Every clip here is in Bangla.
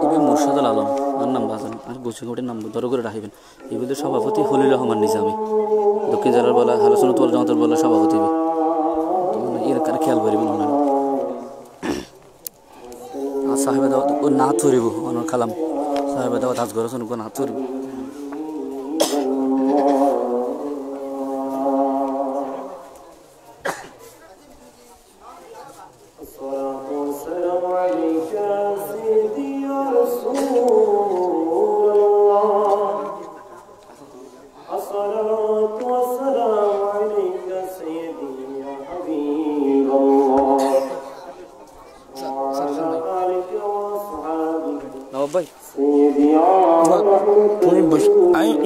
ইবি মুর্শিদুল আলম আর নাম বাজান আর গোছাগোটের নাম ধরো করে রাখিবেন। এগুলির সভাপতি হলিল রহমান নিজামী, দক্ষিণ জেলার বলা আলোচনা তোল জমাতের বলা সভাপতি এর কার খেয়াল করিবেন ওনার। আর সাহেবে দাওয়াত ও না থরিব অনর খালাম সাহেবে দাওয়াত আজ গরস অনুকো না থরিব।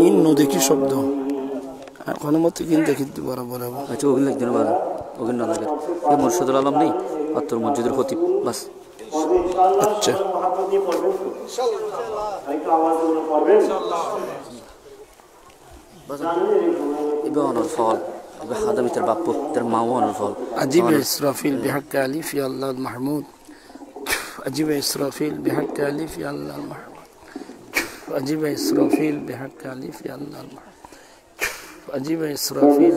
ইন নদী শব্দ কোনো মতো কিন্তু দেখি বরাবর। আচ্ছা ওগুলো লিখতে পারেন, ওগুলো না লাগে। এই মুর্শিদুল আলম নেই আত্মর মসজিদের খতিব বাস। আচ্ছা এবার অনর ফল এবার হাদামিতের বাপ্পু তার মাও অনর ফল। আজিব ইসরাফিল বিহাক্কা আলী ফি আল্লাহ মাহমুদ, আজিব ইসরাফিল বিহাক্কা আলী ফি আল্লাহ মাহমুদ, আজিব ইসরাফিল বিহাক্কা আলী ফি আল্লাহ মাহমুদ, আজিব ইসরাফিল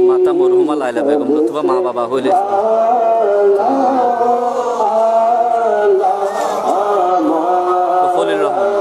মাতা মরহুমা লাইলা বেগম নতুবা মা বাবা হইলে ফলিল রহমান।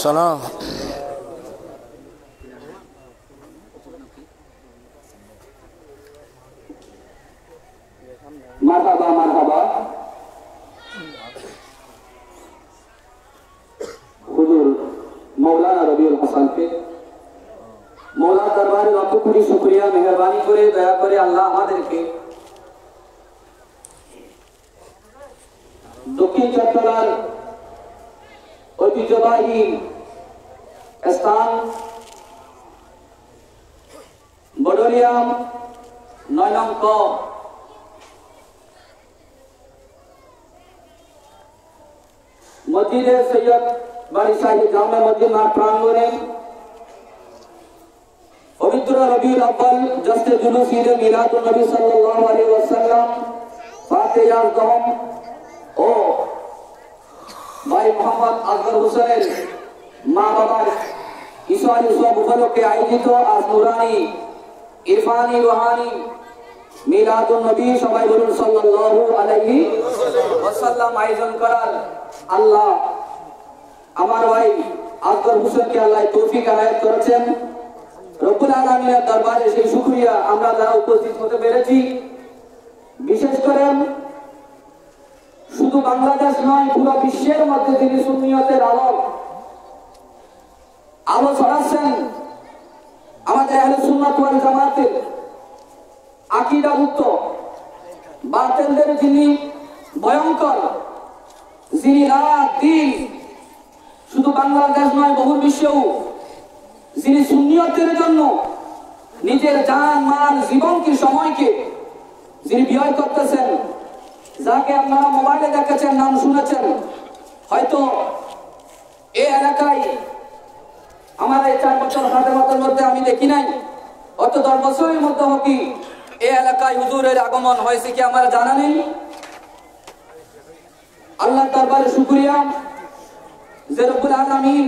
সালাম। মারহাবা মারহাবা। হুজুর মৌলানা রবিউল হাসানকে মৌলা দরবারে লক্ষ কোটি শুকরিয়া, মেহরবানি করে দয়া করে আল্লাহ আমাদেরকে দক্ষিণ চট্টগ্রাম ঐতিহ্যবাহী স্থান বড়রিয়াম 9 নং ক মসজিদে সৈয়দ বাড়ি শাহী জামে মসজিদ মাঠ প্রাঙ্গণে পবিত্র রবিউল আউয়াল জশ্নে জুলুস ঈদে মিলাদুন নবী সাল্লাল্লাহু আলাইহি ওয়াসাল্লাম ফাতিহা আযম ও ভাই মোহাম্মদ আসগর হোসেনের মা বাবার ঈশানী উৎসব উপলক্ষে আয়োজিত আজ নুরানি ইরফানি রুহানি মিলাদুন নবী, সবাই বলুন সাল্লাল্লাহু আলাইহি ওয়াসাল্লাম আয়োজন করার আল্লাহ আমার ভাই আসগর হোসেনকে আল্লাহ তৌফিক আনায়াত করেছেন। রব্বুল আলামিনের দরবারে সেই শুকরিয়া আমরা যারা উপস্থিত হতে পেরেছি। বিশেষ করে শুধু বাংলাদেশ নয়, পুরো বিশ্বের মধ্যে তিনি সুন্নিয়তের আলো ছড়াচ্ছেন। আমাদের আহলে সুন্নাত ওয়াল জামাতের আকীদাভুক্ত বাতিলদের যিনি ভয়ঙ্কর, যিনি রাত দিন শুধু বাংলাদেশ নয় বহু বিশ্বেও যিনি সুন্নিয়তের জন্য নিজের জান মাল জীবনকে সময়কে যিনি ব্যয় করতেছেন, যাকে আপনারা মোবাইলে দেখেছেন, নাম শুনেছেন, হয়তো এই এলাকায় আমার এই 4 বছর হাজার মধ্যে আমি দেখি নাই, অত 10 বছরের মধ্যে কি এই এলাকায় হুজুরের আগমন হয়েছে কি আমার জানা নেই। আল্লাহ দরবারে শুকরিয়া যে রব্বুল আলামিন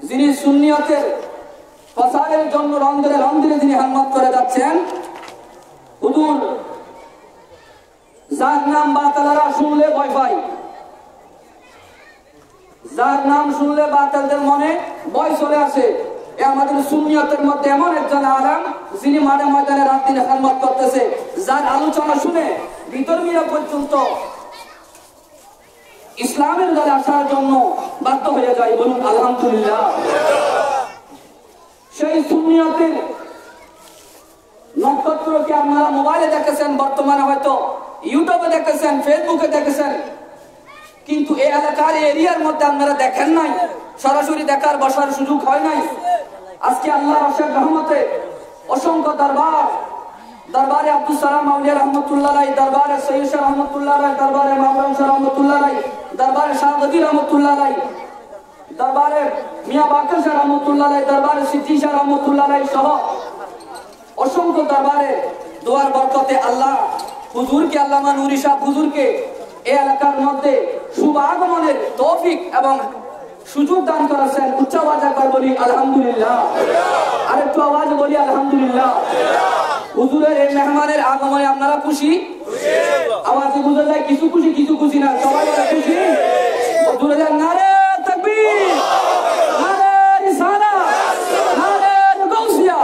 যিনি সুন্নিয়তের প্রসারের জন্য রন্ধরে রন্ধরে যিনি হিম্মত করে যাচ্ছেন। হুজুর যার নাম বাতালারা শুনলে ভয় পায়, যার নাম শুনলে বাতালদের মনে ভয় চলে আসে, এ আমাদের সুন্নিয়তের মধ্যে এমন একজন আলেম যিনি মাঠে ময়দানে রাত দিন হিম্মত করতেছে, যার আলোচনা শুনে বিতর্মীরা পর্যন্ত ইসলামের দলে আসার জন্য বাধ্য হয়ে যায়। বলুন আলহামদুলিল্লাহ। সেই সুন্নিয়তের নক্ষত্রকে আপনারা মোবাইলে দেখেছেন, বর্তমানে হয়তো ইউটিউবে দেখেছেন, ফেসবুকে দেখেছেন, কিন্তু এই এলাকার এরিয়ার মধ্যে আপনারা দেখেন নাই, সরাসরি দেখার বসার সুযোগ হয় নাই। আজকে আল্লাহর অশেষ রহমতে অসংখ্য দরবারে আব্দুল সালাম আউলিয়া রহমতুল্লাহ আলাইহি, দরবারে সৈয়দ শাহ রহমতুল্লাহ আলাইহি, দরবারে মাওলানা শাহ রহমতুল্লাহ আলাইহি, দরবারে শাহ গদি রহমতুল্লাহ আলাইহি, দরবারে মিয়া বাকর শাহ রহমতুল্লাহ আলাইহি, দরবারে সিদ্দিক শাহ রহমতুল্লাহ আলাইহি সহ অসংখ্য দরবারে দোয়ার বরকতে আল্লাহ হুজুরকে, আল্লামা নুরি শাহ হুজুরকে এই এলাকার মধ্যে শুভ আগমনের তৌফিক এবং সুযোগ দান করেছেন। উচ্চ আওয়াজে একবার বলি আলহামদুলিল্লাহ, আর একটু আওয়াজে বলি আলহামদুলিল্লাহ। হুজুরের এই মেহমানের আগমনে আপনারা খুশি? আওয়াজে বুঝা যায় কিছু খুশি কিছু খুশি না, সবাই বলে খুশি। হুজুরের নারে তাকবীর, নারে রিসালাত, নারে গাউসিয়া,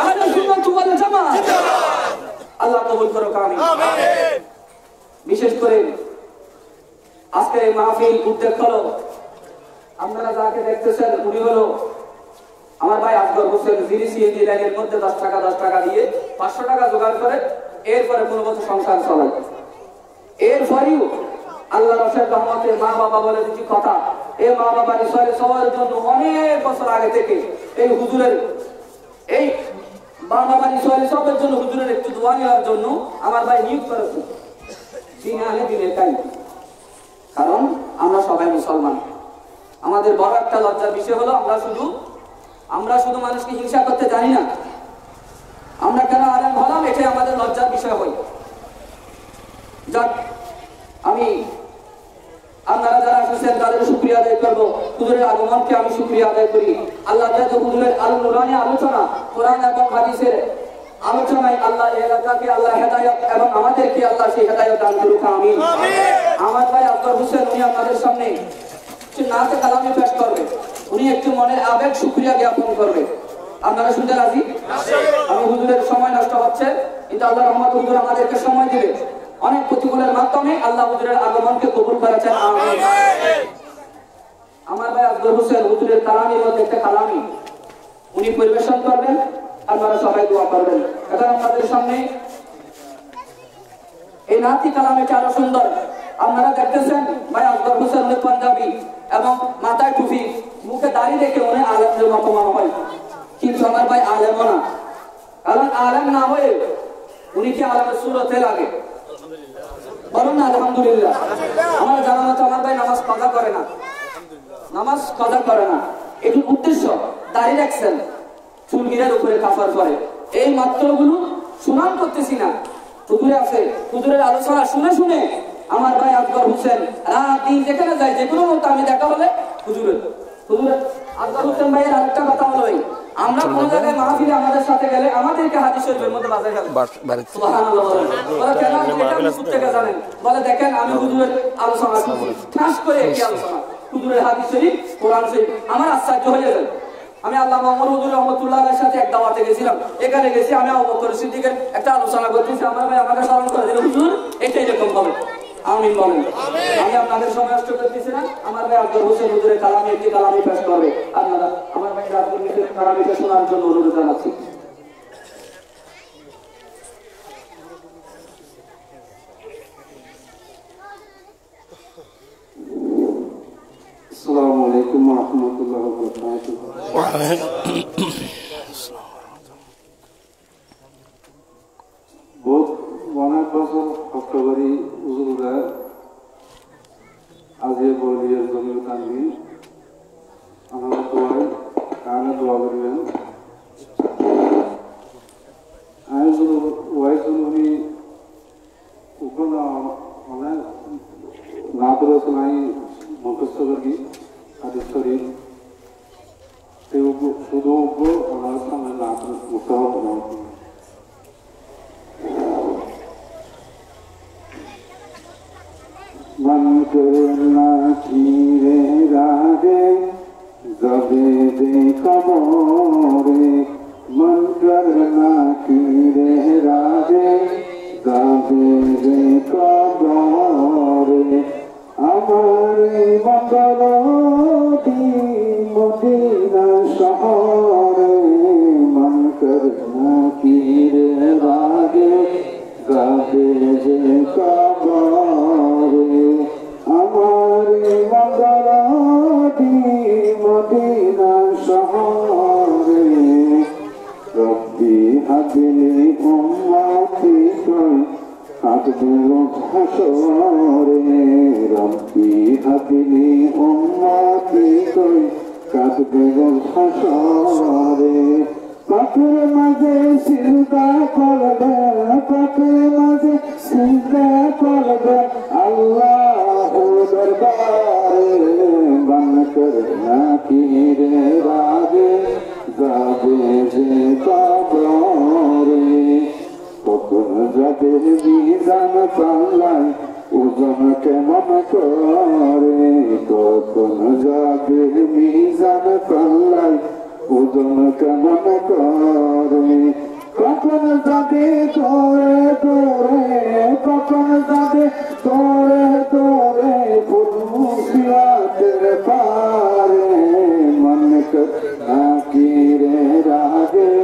আহলে সুন্নাত ওয়াল জামাত। আল্লাহ কবুল করুক, আমিন। বিশেষ করে আজকে এই মাহফিল উদ্যোগ হলো, আপনারা যাকে দেখতেছেন উনি হলো আমার ভাই আসগর হোসেন, যিনি সিএনজি লাইনের মধ্যে 10 টাকা দিয়ে 500 টাকা জোগাড় করে এরপরে 15 বছর সংসার চালায়। এরপরেও আল্লাহর অশেষ রহমতে মা বাবা বলে কিছু কথা, এই মা বাবার ঈশ্বরের সবার জন্য অনেক বছর আগে থেকে এই হুজুরের পানাবাড়ি সোহেল সবের জন্য হুজুরের একটু দোয়া নেওয়ার জন্য আমার ভাই নিয়োগ করেছে দিনে আনে দিনে তাই। কারণ আমরা সবাই মুসলমান। আমাদের বড় একটা লজ্জার বিষয় হলো আমরা শুধু মানুষকে হিংসা করতে জানি না। আমরা কেন আলেম হলাম এটাই আমাদের লজ্জার বিষয় হয়। যাক, আমি আপনারা যারা আসছেন তাদের শুকরিয়া আদায় করবো। হুজুরের আগমনকে আমি শুকরিয়া আদায় করি। আল্লাহ হুজুরের আলো নুরানি আলোচনা, কোরআন এবং হাদিসের আলোচনায় আল্লাহ এই এলাকাকে আল্লাহ হেদায়েত এবং আমাদেরকে আল্লাহ সেই হেদায়েত দান করুক, আমিন। আমার ভাই আফজাল হোসেন উনি আপনাদের সামনে নাতে কালামে পেশ করবে। উনি একটু মনের আবেগ শুকরিয়া জ্ঞাপন করবে। আপনারা শুনতে রাজি? আমি হুজুরের সময় নষ্ট হচ্ছে, কিন্তু আল্লাহ রহমত হুজুর আমাদেরকে সময় দিবে। অনেক প্রতিকূলের মাধ্যমে আল্লাহ হুজুরের আগমনকে কবুল করেছেন, আমিন। আমার ভাই আফজাল হোসেন হুজুরের কালামের মধ্যে একটা কালামি উনি পরিবেশন করবেন। আপনারা সবাই দোয়া করবেন। এখন আমাদের সামনে এই নাতি কালামটা আরো সুন্দর। আপনারা দেখতেছেন ভাই আফজাল হোসেন পাঞ্জাবি এবং মাথায় টুপি, মুখে দাড়ি রেখে উনি আলেমদের মতো মনে হয়, কিন্তু আমার ভাই আলেমও না। কারণ আলেম না হয়ে উনি কি আলেমের সুরতে লাগে? বলুন না আলহামদুলিল্লাহ। আমার জানা মতো আমার ভাই নামাজ কাজা করে না। এটির উদ্দেশ্য দাড়ি রাখছেন, চুলগিরার উপরে কাফার করে। এই মাত্রগুলো সুনাম করতেছি না, হুজুরে আছে। হুজুরের আলোচনা শুনে শুনে আমার ভাই আফজাল হোসেন রাত দিন যেখানে যায়, যে কোনো মতো আমি দেখা হলে হুজুরের আফজাল হোসেন ভাইয়ের আরেকটা কথা হলো, আমরা কোন জায়গায় মাহফিলে আমাদের সাথে গেলে আমাদেরকে হাদিস শরীফের মধ্যে বাজায় ফেলে। সুবহানাল্লাহ। বলে কেন এটা থেকে জানেন? বলে দেখেন আমি হুজুরের আলোচনা শুনছি, ঠাস করে কি আলোচনা, হুজুরের হাদিস শরীফ, কোরআন শরীফ। আমার আশ্চর্য হয়ে যায়। আমি আল্লাহ মাহমুদ হুজুর রহমতুল্লাহ আলাইহির সাথে এক দাওয়াতে গেছিলাম। এখানে গেছি, আমি আবু বকর সিদ্দিকের একটা আলোচনা করতেছি। আমার ভাই আমাকে স্মরণ করে দিল, হুজুর এটা এরকম হবে, আমিন বলেন। আমি আপনাদের সময় নষ্ট করতেছি না। আমার ভাই আফজাল হোসেন হুজুরের কালামে একটি কালামি পেশ করবে। আপনারা আমার ভাই আফজাল হোসেনের কালামিটা শোনার জন্য অনুরোধ জানাচ্ছি। আসসালামু আলাইকুম ওয়া রাহমাতুল্লাহি ওয়া বারাকাতুহু। বহুত অনেক বছর কষ্ট করি হুজুররা আজকে বলিয়ে জমির কান্দি আমার দোয়াই কানে দোয়া করবেন। আমি ওয়াই জমি ওখানে অনেক নাত রচনায় মুখস্থ করি হাদিস শরীফ শুধু ওনার সামনে নাত মুক্ত হবে। मन करना धीरे रागे जबे दे कमोरे, मन करना धीरे रागे जबे दे कमोरे, हमारे मंगलों मदीना शहरे, मन करना धीरे रागे जबे दे कमोरे, हमारे मंगलादी मदीना शहरे, रब्बी हबली उम्मती कोई अकबर हशरे, रब्बी हबली उम्मती कोई अकबर हशरे, পাকের মাঝে সিজদা করবে, পাকের মাঝে সিজদা করবে আল্লাহর দরবারে, মন করনা পীরে রাগে যাবে যে কবরে, কখন যাবে মিজান পাল্লায় ওজন কেমন করে, কখন যাবে মিজান পাল্লায় ওজন কেমন করে, কখন যাবে তোরে তোরে, কখন যাবে তোরে তোরে ফুলমুসিয়াতের পারে, মন করনা পীরে রাগে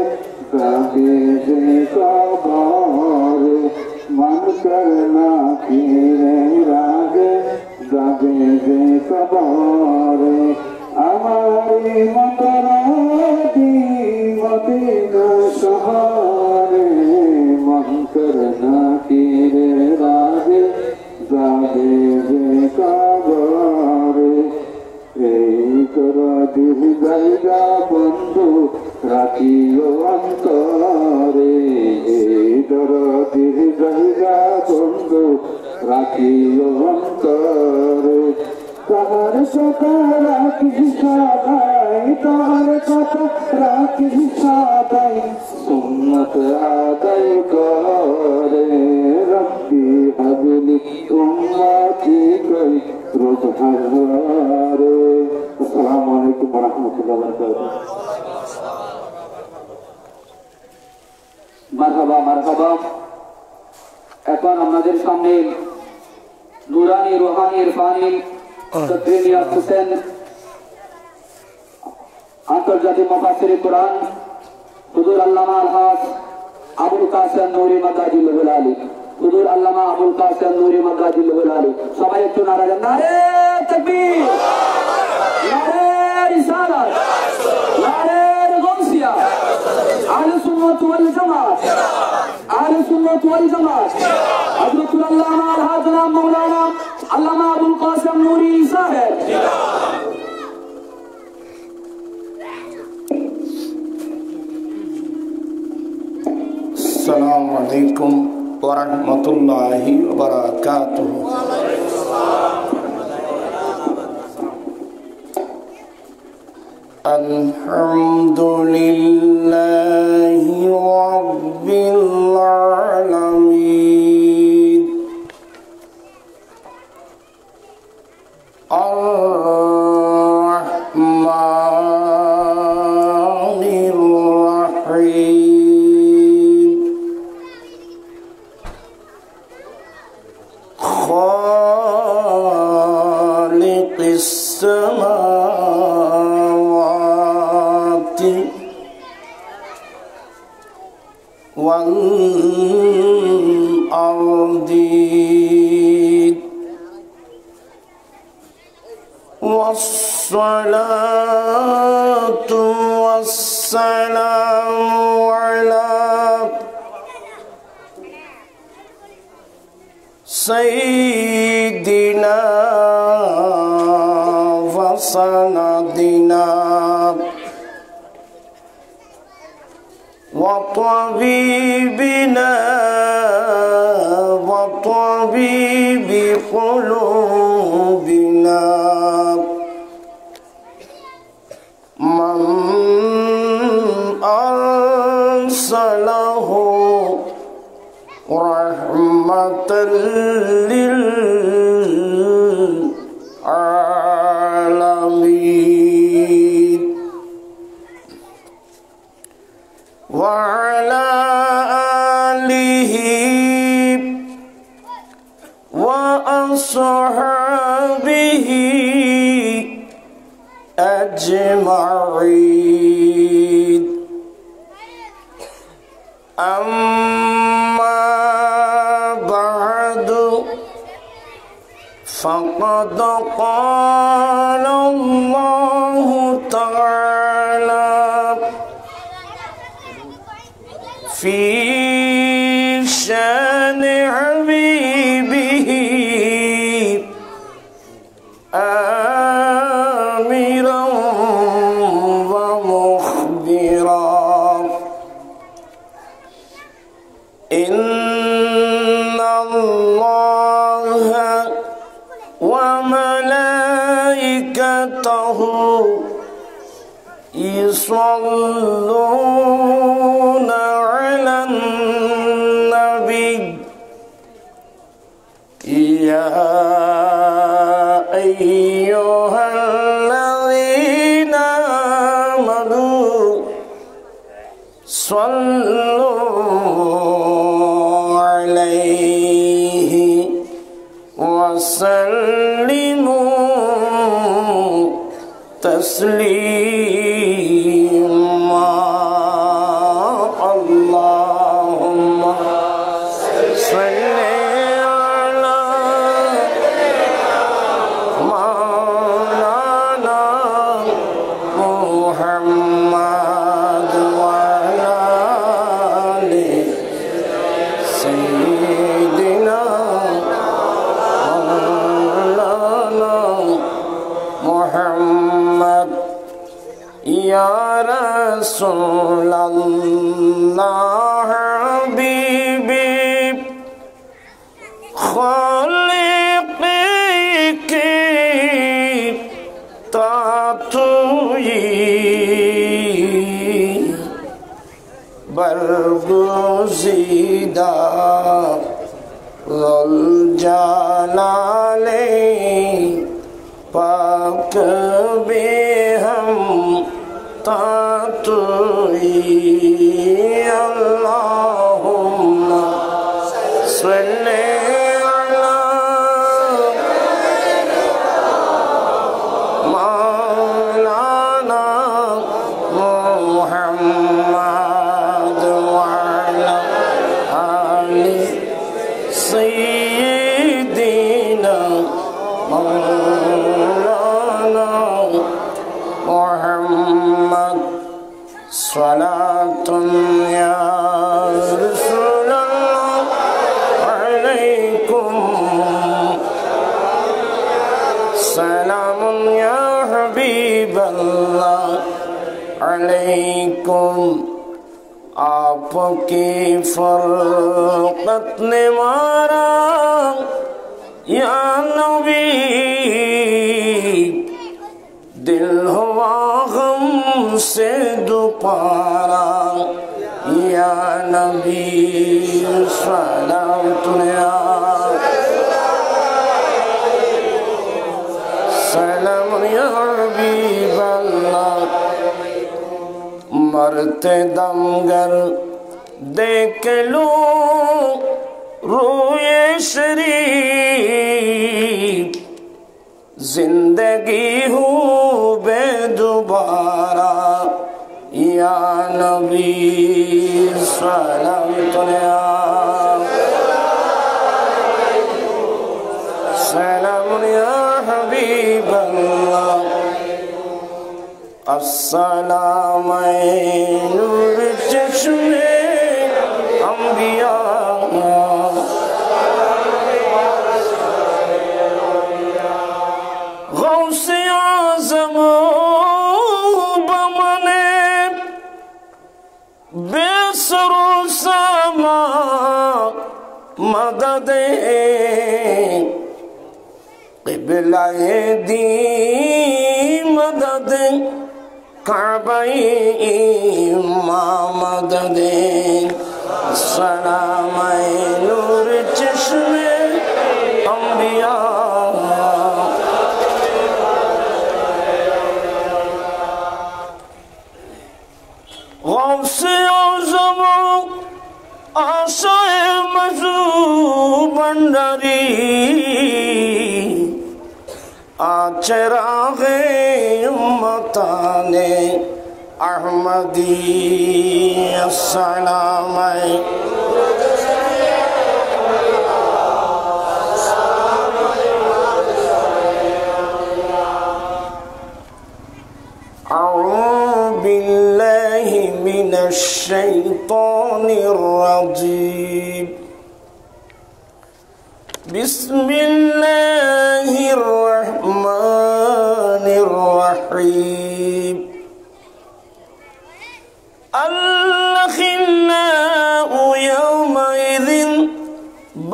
যাবে যে কবরে, মন করনা পীরে রাগে যাবে যে কবরে, हमारी मंगलादी मदीना सहारे मन करना की रे रागे जागे बेकाबारे এই তোরা দিল জায়গা বন্ধু রাখিও অন্তরে এই তোরা দিল জায়গা বন্ধু রাখিও অন্তরে তাহার কথা রাখি সাদাই তাহার কথা রাখি সাদাই সুন্নত আদায় করে রব্বি হাবলি উম্মতি কই রোজহারে। আসসালামু আলাইকুম ওয়া রাহমাতুল্লাহি ওয়া বারাকাতুহু। মারহাবা মারহাবা। এখন আমাদের সামনে নুরানি রুহানি ইরফানি সদরিয়াত হোসেন আন্তর্জাতিক মুফাসসির কোরআন হুজুর আল্লামা আলহাজ আবুল কাসেম নূরি মাদাজিল আলী হুজুর আল্লামা আবুল কাসেম নূরি মাদাজিল আলী সবাই একটু নারা দেন নারে তাকবীর নারে রিসালাত নারে গাউসিয়া আহলে সুন্নাত ওয়াল জামাত আহলে সুন্নাত ওয়াল জামাত হযরতুল আল্লামা আলহাজ জনাব মাওলানা আল্লামা আবুল কাসেম নূরি সাহেব। السلام عليكم ورحمة الله وبركاته. الحمد لله رب العالمين الرحمن الرحيم خالق السماوات والأرض والصلاة والسلام على سيدنا وسندنا وطبيبنا وطبيب قلوبنا من أرسله رحمة للعالمين وعلى آله وأصحابه أجمعين. أما بعد فقد قال الله تعالى في شان حبيبه آمرا ومخبرا إن الله وملائكته يصلون على النبي يا أيها الذين آمنوا صلوا عليه وسلموا تسليما. اللهم صل على مولانا محمد وعلى बरगुज़ीदा ज़ुल जलाले पाक बेहम तातुई अल्लाहुम्मा सल्ले अला मौलाना मुहम्मद व अला आलि सय्यिदीना मौलाना मुहम्मद सलातुन या रसूलल्लाह अलैकुम सलामुन या हबीबल्लाह अलैकुम। आपकी फरकत ने मारा या नबी, दिल हुआ गम से दुपारा या नबी सलाम तुया सलाम या हबीब अल्लाह। मरते दमगर देख लो रोए शरीफ, जिंदगी हूँ बेदुबारा या नबी सलाम तुया सलाम या हबीब अल्लाह। अस्सलामु नूर चश्मे अंबिया गौसे आज़म बमने बेसरो समा मददे क़िबला-ए दी मदद काबा-ए मदद सलाम-ए नूर चश्मे अंबिया गौसे आज़म आशाए मजलूम भंडारी आचरागे उम्मताने अहमदी अस्सलाम अऊज़ु बिल्लाहि मिनश शैतानिर रजीम। बिस्मिल्लाहिर रहमानिर रहीम। अल-अखिल्लाउ यौमइज़िन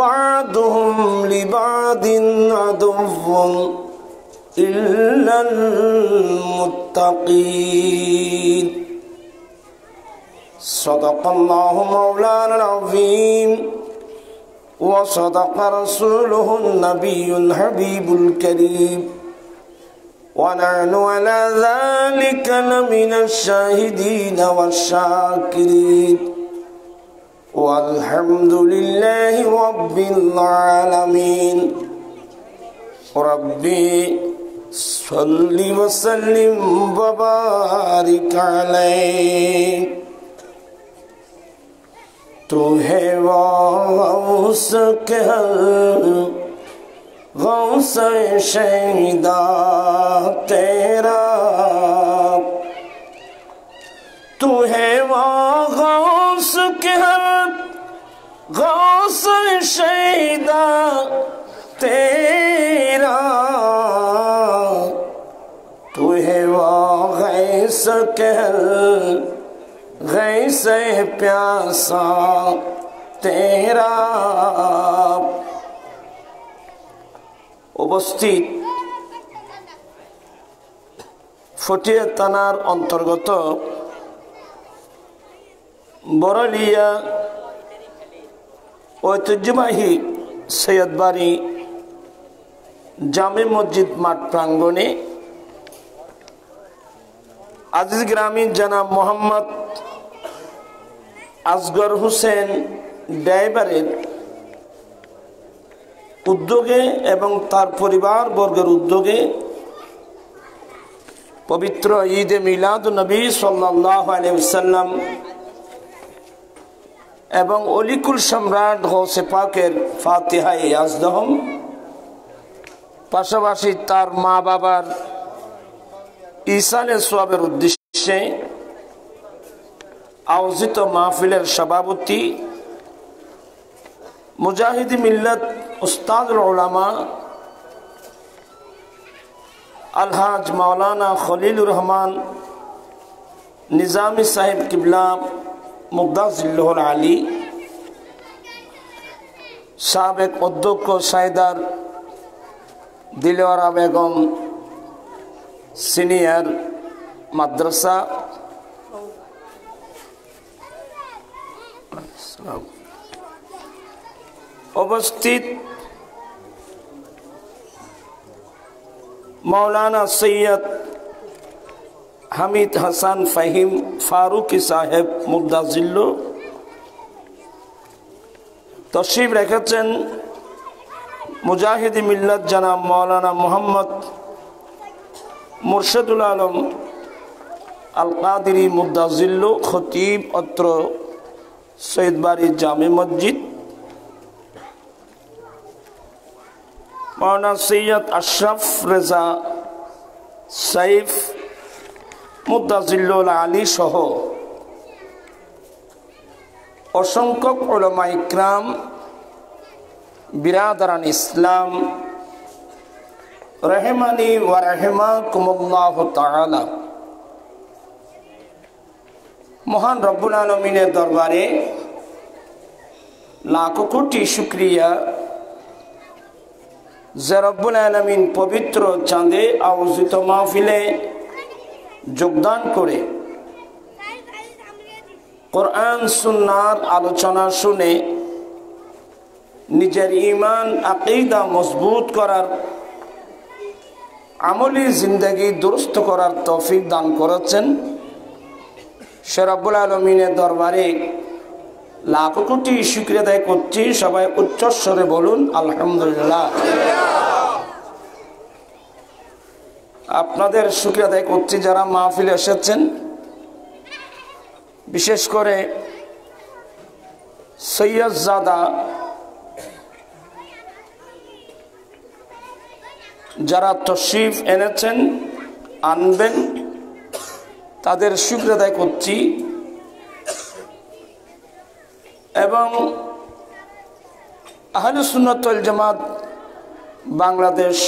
बअदुहुम लिबअदिन अदुव्वुन इल्लल मुत्तक़ीन। सदक़ल्लाहु मौलाना अज़ीम व सदक़ रसूलुहुन नबियुल हबीबुल करीम व नहनु अला ज़ालिका लमिनश शाहिदीन वश्शाकिरीन वल्हम्दुलिल्लाहि रब्बिल आलमीन। रब्बी सल्लि व सल्लिम व बारिक अलैहि। तू है गौस कहल गौस शहीदा तेरा, तू है गौस कहल गौस शहीदा तेरा, तू है गैस कहल गैस प्यासा तेरा। उपस्थित ফটিয়া থানার অন্তর্গত বড়লিয়া ঐতিহ্যবাহী সৈয়দবাড়ি জামে মসজিদ মাঠ প্রাঙ্গণে আজিজ গ্রামী জনাব মোহাম্মদ আসগর হোসেন ড্রাইভারের উদ্যোগে এবং তার পরিবার বর্গের উদ্যোগে পবিত্র ঈদে মিলাদুন নবী সাল্লাল্লাহু আলাইহি ওয়াসাল্লাম এবং অলিকুল সম্রাট গৌসে পাকের ফাতিহায়ে আজদহম, পাশাপাশি তার মা বাবার ইসালে সোয়াবের উদ্দেশ্যে আয়োজিত মাহফিলের সভাপতি মুজাহিদি মিল্লাত উস্তাদুল উলামা আলহাজ মাওলানা খলিলুর রহমান নিজামী সাহেব কিবলা মুগদাজিল্লাহুল আলী, সাবেক অধ্যক্ষ সাইদার দিলওয়ারা বেগম সিনিয়র মাদ্রাসা, উপস্থিত मौलाना सैयद হামিদ হাসান ফাহিম ফারুকি সাহেব মুগদাজিল্লো তশরিফ রেখেছেন মুজাহিদি মিল্লাত জনাব মৌলানা মোহাম্মদ মুর্শিদুল আলম আল কাদিরি মুগদাজিল্লো খতিব অত্র সৈয়দবাড়ি জামে মসজিদ, মৌলানা সৈয়দ আশরাফ রেজা সাইফ মুদ্দাজিল্লুল আলী সহ অসংখ্য উলামা ইকরাম, বিরাদারান ইসলাম রহমানি ওয়া রাহিমাকুমুল্লাহু তাআলা। মহান রব্বুল আলামিনের দরবারে লাখো কোটি শুকরিয়া যে রব্বুল আলামিন পবিত্র চাঁদে আয়োজিত মাহফিলে যোগদান করে কোরআন সুন্নাহর আলোচনা শুনে নিজের ঈমান আকীদা মজবুত করার, আমলি জিন্দেগি দুরুস্ত করার তৌফিক দান করেছেন। সে রব্বুল আলামিনের দরবারে লাখো কোটি শুকরিয়া আদায় করছি। সবাই উচ্চস্বরে বলুন আলহামদুলিল্লাহ। আপনাদের শুকরিয়া আদায় করছি যারা মাহফিলে এসেছেন, বিশেষ করে সৈয়দজাদা যারা তশরিফ এনেছেন, আনবেন, তাদের শুকরিয়া আদায় করছি। এবং আহলে সুন্নাত ওয়াল জামাত বাংলাদেশ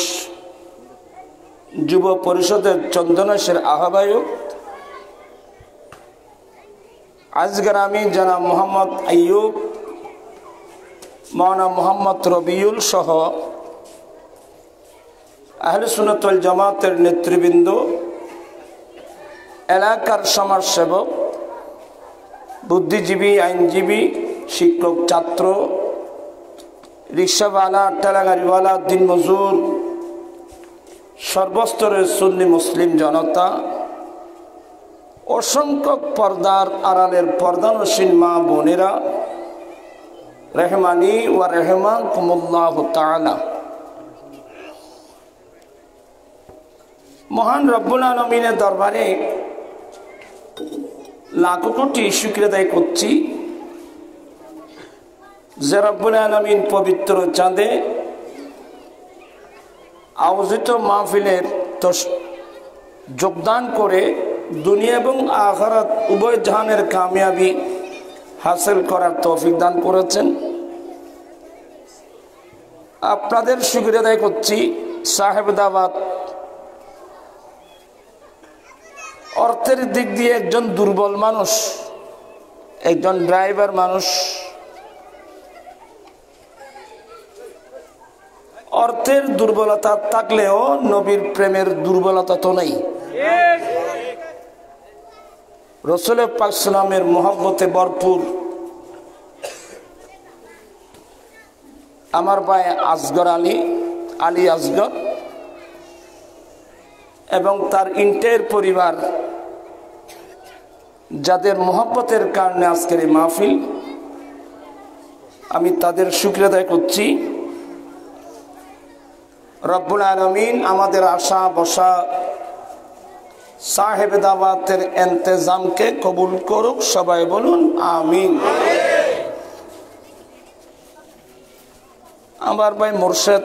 যুব পরিষদের চন্দনেশের আহ্বায়ক আজগ্রামী জনাব মোহাম্মদ আইয়ুব, মাওলানা মোহাম্মদ রবিউল সহ আহলে সুন্নাত ওয়াল জামাতের নেতৃবৃন্দ, এলাকার সমাজসেবক, বুদ্ধিজীবী, আইনজীবী, শিক্ষক, ছাত্র, রিক্সাওয়ালা, ঠেলাগাড়িওয়ালা, দিনমজুর, সর্বস্তরের সুন্নি মুসলিম জনতা, অসংখ্য পর্দার আড়ালের পর্দানশীল মা বোনেরা, রহমানি ওয়া রাহিমাকুমুল্লাহু তাআলা। মহান রব্বুল আলামিনের দরবারে লাখো কোটি শুকরিয়া আদায় করছি যে রব্বুল আলামিন পবিত্র চাঁদে আয়োজিত মাহফিলের যোগদান করে দুনিয়া এবং আখিরাত উভয় জাহানের কামিয়াবি হাসিল করার তৌফিক দান করেছেন। আপনাদের শুকরিয়া আদায় করছি। সাহেব দাওয়াত অর্থের দিক দিয়ে একজন দুর্বল মানুষ, একজন ড্রাইভার মানুষ, অর্থের দুর্বলতা থাকলেও নবীর প্রেমের দুর্বলতা তো নেই। রাসূল পাক সাল্লামের মহব্বতে ভরপুর আমার ভাই আসগর আলী আসগর এবং তার ইন্টার পরিবার, যাদের মহব্বতের কারণে আজকের এই মাহফিল, আমি তাদের শুকরিয়া আদায় করছি। রব্বুল আলামিন আমাদের আশা বসা সাহেব দাওয়াতের ইন্তজামকে কবুল করুক, সবাই বলুন আমিন। আমার ভাই মুর্শেদ,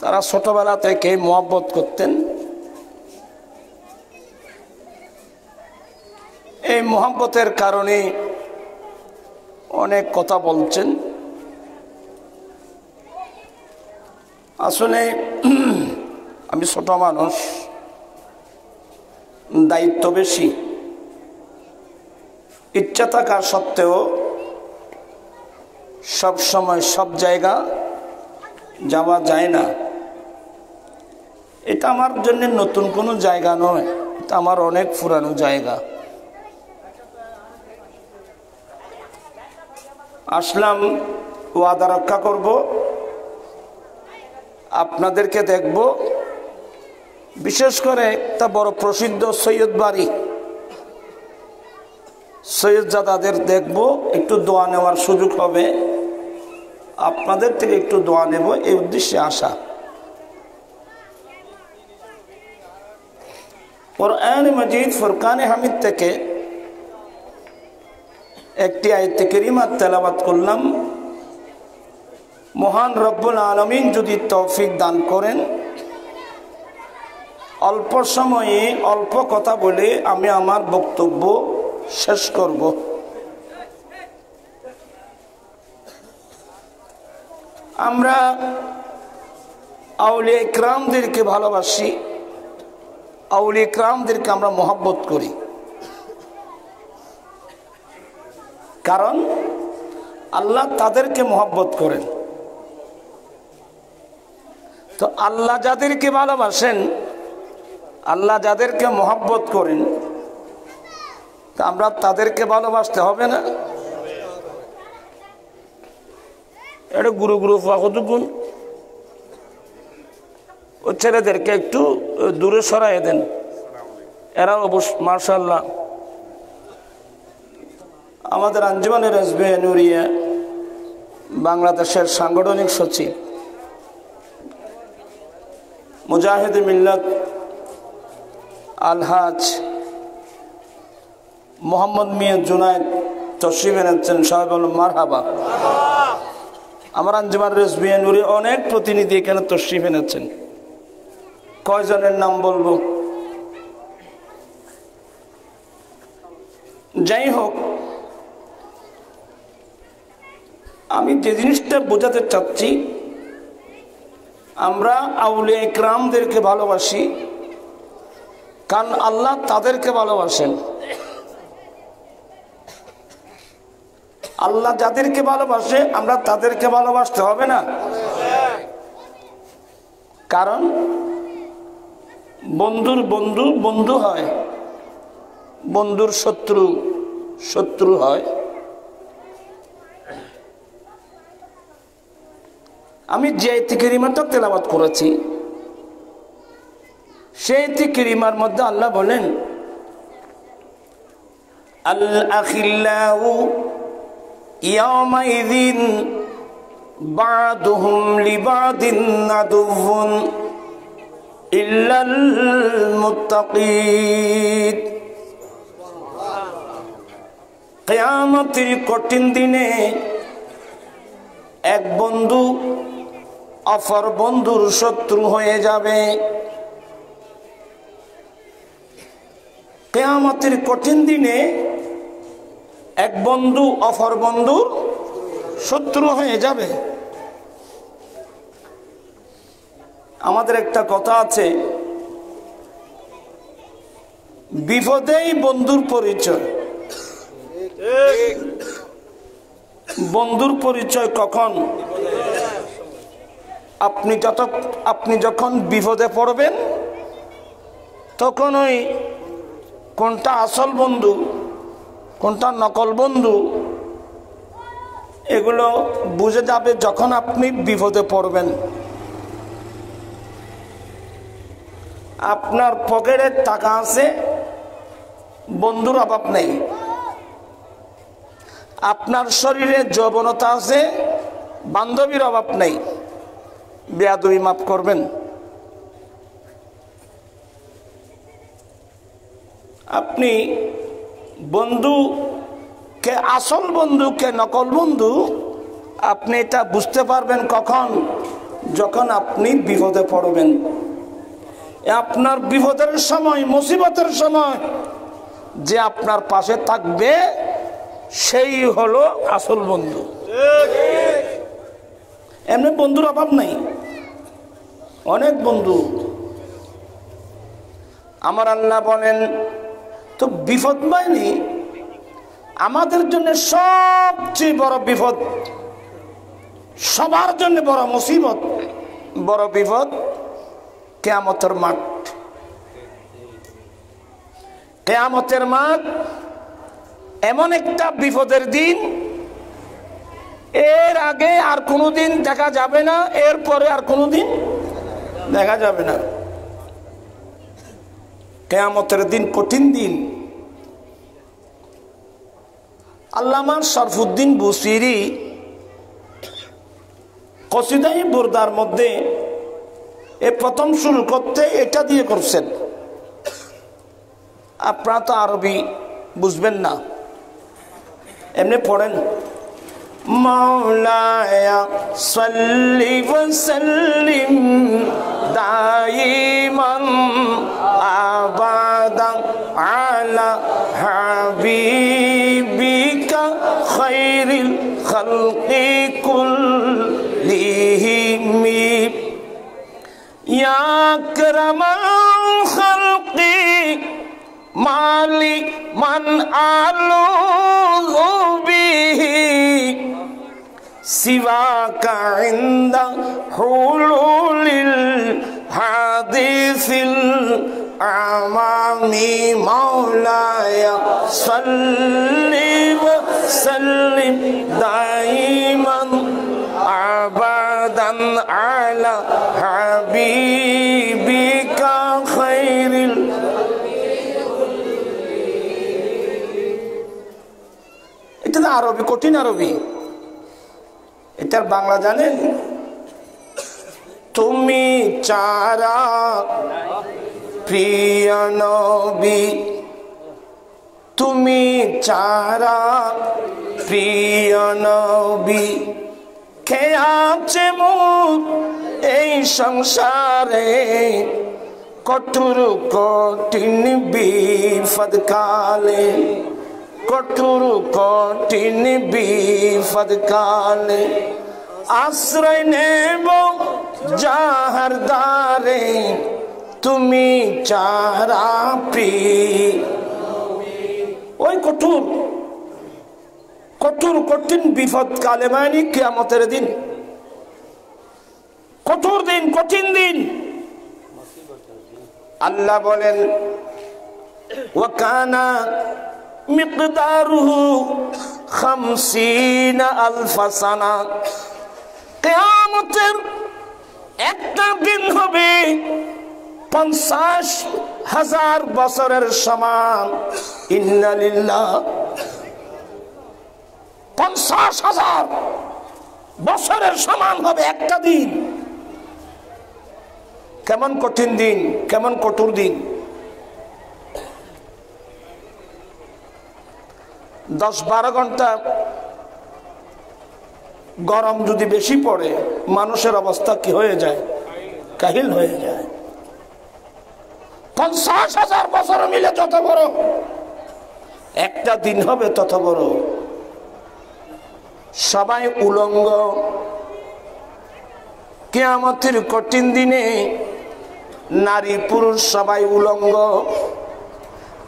তারা ছোটবেলা থেকে মহব্বত করতেন। এই মহব্বতের কারণে অনেক কথা বলছেন। আসলে আমি ছোট মানুষ, দায়িত্ব বেশি, ইচ্ছা থাকা সত্ত্বেও সব সময় সব জায়গা যাওয়া যায় না। এটা আমার জন্য নতুন কোনো জায়গা নয়, এটা আমার অনেক পুরানো জায়গা। আসলাম, ওয়াদা রক্ষা করব, আপনাদেরকে দেখব, বিশেষ করে একটা বড় প্রসিদ্ধ সৈয়দ বাড়ি সৈয়দজাদাদের দেখব, একটু দোয়া নেওয়ার সুযোগ হবে, আপনাদের থেকে একটু দোয়া নেব, এই উদ্দেশ্যে আসা। কোরআন মাজিদ ফুরকানে হামিদ থেকে একটি আয়াত কারীমা তেলাওয়াত করলাম। মহান রব্বুল আলামিন যদি তৌফিক দান করেন, অল্প সময়ে অল্প কথা বলে আমি আমার বক্তব্য শেষ করব। আমরা আউলিয়া ইকরামদেরকে ভালোবাসি, আউলিয়া ইকরামদেরকে আমরা মহব্বত করি, কারণ আল্লাহ তাদেরকে মহব্বত করেন। তো আল্লাহ যাদেরকে ভালোবাসেন, আল্লাহ যাদেরকে মহব্বত করেন, তা আমরা তাদেরকে ভালোবাসতে হবে না? এটা গুরু গুরু কতক্ষণ ও ছেলেদেরকে একটু দূরে সরাই দেন, এরা অবশ্য মাশাআল্লাহ আমাদের আঞ্জুমানে রেজবে নুরিয়া বাংলাদেশের সাংগঠনিক সচিব মুজাহিদ মিল্লাত আলহাজ মোহাম্মদ মিয়া জুনায়েদ তশরিফ এনেছেন, সবাই বলুন মারহাবা। আমার আঞ্জুমান রেজবে নুরি অনেক প্রতিনিধি এখানে তশরিফ এনেছেন, কয়জনের নাম বলবো? যাই হোক, আমি যে জিনিসটা বোঝাতে চাচ্ছি, আমরা আউলিয়া ইকরামদেরকে ভালোবাসি কারণ আল্লাহ তাদেরকে ভালোবাসেন। আল্লাহ যাদেরকে ভালোবাসে আমরা তাদেরকে ভালোবাসতে হবে না? কারণ বন্ধুর বন্ধু বন্ধু হয়, বন্ধুর শত্রু শত্রু হয়। আমি যে আয়াত কারীমাটা তেলাওয়াত করেছি, সেই আয়াত কারীমার মধ্যে আল্লাহ বলেন, আল আখিল্লাউ ইয়াওমাইযিন বা'দুহুম লিবা'দিন আদুউন ইল্লাল মুত্তাকিন। কিয়ামতের কঠিন দিনে এক বন্ধু অপর বন্ধুর শত্রু হয়ে যাবে। কিয়ামতের কঠিন দিনে এক বন্ধু অপর বন্ধুর শত্রু হয়ে যাবে। আমাদের একটা কথা আছে, বিপদেই বন্ধুর পরিচয়। বন্ধুর পরিচয় কখন? আপনি যখন বিপদে পড়বেন তখন ওই কোনটা আসল বন্ধু, কোনটা নকল বন্ধু, এগুলো বুঝে যাবে যখন আপনি বিপদে পড়বেন। আপনার পকেটে টাকা আছে, বন্ধুর অভাব নেই। আপনার শরীরে যৌবনতা আছে, বান্ধবীর অভাব নেই। বেয়াদবি মাফ করবেন। আপনি বন্ধু কে আসল বন্ধু কে নকল বন্ধু আপনি এটা বুঝতে পারবেন কখন? যখন আপনি বিপদে পড়বেন। আপনার বিপদের সময়, মুসিবতের সময় যে আপনার পাশে থাকবে সেই হলো আসল বন্ধু। এমনি বন্ধুর অভাব নাই, অনেক বন্ধু। আমার আল্লাহ বলেন, তো বিপদ বাহিনী আমাদের জন্য সবচেয়ে বড় বিপদ, সবার জন্য বড় মুসিবত, বড় বিপদ কিয়ামতের মাঠ। কিয়ামতের মাঠ এমন একটা বিপদের দিন, এর আগে আর কোনোদিন দেখা যাবে না, এরপরে আর কোনোদিন দেখা যাবে না। কিয়ামতের দিন কঠিন দিন। আল্লামা শরফুদ্দিন বুসিরি কসিদায়ে বুরদার মধ্যে এ প্রথম শুরু করতে এটা দিয়ে করছেন। আপনারা তো আরবি বুঝবেন না, এমনি পড়েন। মাওলায়া সাল্লি ওয়া সাল্লিম দাইমান আবাদান আলা হাবিবিকা খায়রিল খালকি কুল্লিহিম ইয়া আকরামাল খালকি মালি মান আলু বিহি সিওয়াকা ইনদা হুলুলিল হাদিসিল আমামি মাওলায়া সাল্লি ওয়া সাল্লিম দাইমান আবাদান আলা হাবিবিকা খায়রিল। এটা না আরবি, কঠিন আরবি। এটার বাংলা জানেন? তুমি চারা প্রিয় নবী, তুমি চারা প্রিয় নবী, কে আছে মুখ এই সংসারে, কঠোর কঠিন বিপদ কালে, কঠোর কঠিন বিপদ কালে আশ্রয় নেব যাহার দ্বারে, তুমি চারা প্রিয়। ওই কঠোর কঠোর কঠিন বিপদ কালে মানে কিয়ামতের দিন, কঠোর দিন, কঠিন দিন। আল্লাহ বলেন, ওয়াকানা মিকদারুহু 50 আলফ সানা। কিয়ামতের একটা দিন হবে 50,000 বছরের সমান। ইন্না লিল্লাহ, 50,000 বছরের সমান হবে একটা দিন। কেমন কঠিন দিন, কেমন কঠোর দিন। 10-12 ঘন্টা গরম যদি বেশি পড়ে মানুষের অবস্থা কি হয়ে যায়? কাহিল হয়ে যায়। 50,000 বছর মিলে যত বড় একটা দিন হবে তত বড়। সবাই উলঙ্গ। কিয়ামতের কঠিন দিনে নারী পুরুষ সবাই উলঙ্গ,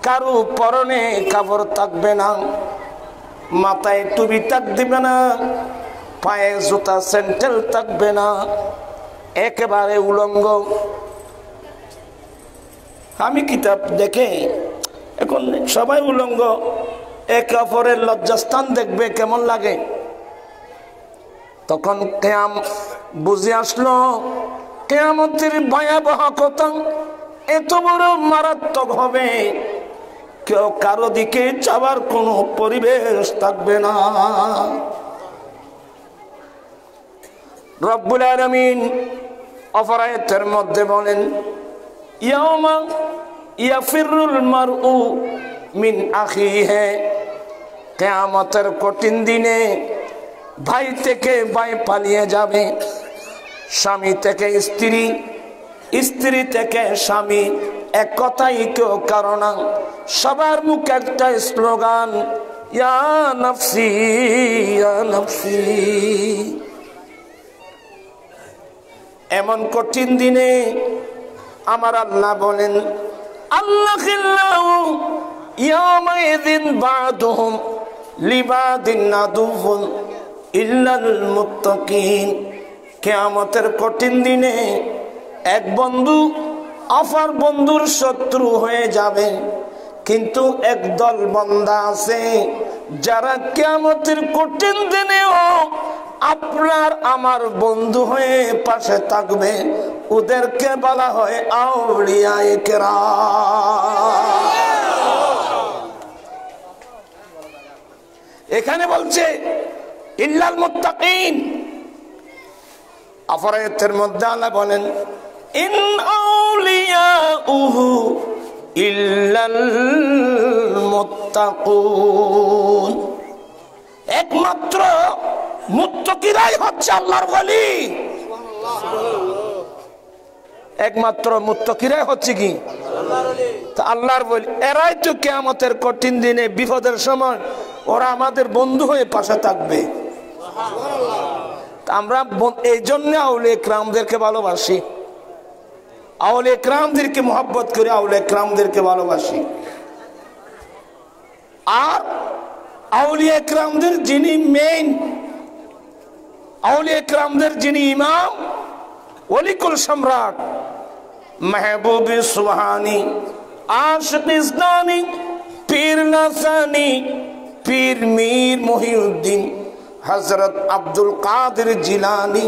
কারো পরনে কাপড় থাকবে না, মাথায় টুপি থাকবে না, পায়ে জুতা স্যান্ডেল থাকবে না, একেবারে উলঙ্গ। আমি কিতাব দেখে এখন সবাই উলঙ্গ, একে অপরের লজ্জাস্থান দেখবে কেমন লাগে। তখন কিয়াম বুঝে আসলো কিয়ামতের ভয়াবহ কথা এত বড় মারাত্মক হবে, কেউ কারো দিকে যাবার কোনো পরিবেশ থাকবে না। রব্বুল আলামিন অপর আয়াতের মধ্যে বলেন, ইয়াউমা ইয়াফিরুল মারউ মিন আখিহি, কিয়ামতের কঠিন দিনে ভাই থেকে ভাই পালিয়ে যাবে, স্বামী থেকে স্ত্রী, স্ত্রী থেকে স্বামী, এক কথাই কেউ কারো না। সবার মুখে একটা স্লোগান, ইয়া নফসি ইয়া নফসি। এমন কঠিন দিনে আমার আল্লাহ বলেন, আল্লাহিল্লাহু ইয়াওমাইযিন বা'দুহুম লিবাদিন আদুউন ইল্লাল মুত্তাকিন। কিয়ামতের কঠিন দিনে এক বন্ধু অপর বন্ধুর শত্রু হয়ে যাবে, কিন্তু একদল বান্দা আছে যারা কিয়ামতের কঠিন দিনেও আপনার আমার বন্ধু হয়ে পাশে থাকবে, ওদেরকে বলা হয় আউলিয়ায়ে কেরাম। এখানে বলছে ইল্লাল মুত্তাকিন, অপর আয়াতের মধ্যে আল্লাহ বলেন, ইন আউলিয়াউহু ইল্লাল মুত্তাকুন। একমাত্র মুত্তাকিরাই হচ্ছে আল্লাহর ওলি। একমাত্র মুত্তাকিরাই হচ্ছে কি আল্লাহর ওলি। এরাই তো কিয়ামতের কঠিন দিনে বিপদের সময় ওরা আমাদের বন্ধু হয়ে পাশে থাকবে। আমরা এই জন্য আউলিয়া কিরামদেরকে ভালোবাসি, আউলিয়া কিরামদেরকে মহব্বত করি, আউলিয়া কিরামদেরকে ভালোবাসি। আর আউলিয়া কিরামদের যিনি মেইন, আউলিয়া কিরামদের যিনি ইমাম, ওলিকুল সম্রাট, महबूब सुहानी, आशिक इस्लानी, पीर नसानी, पीर मीर मोहिउद्दीन, हजरत अब्दुल कादिर जिलानी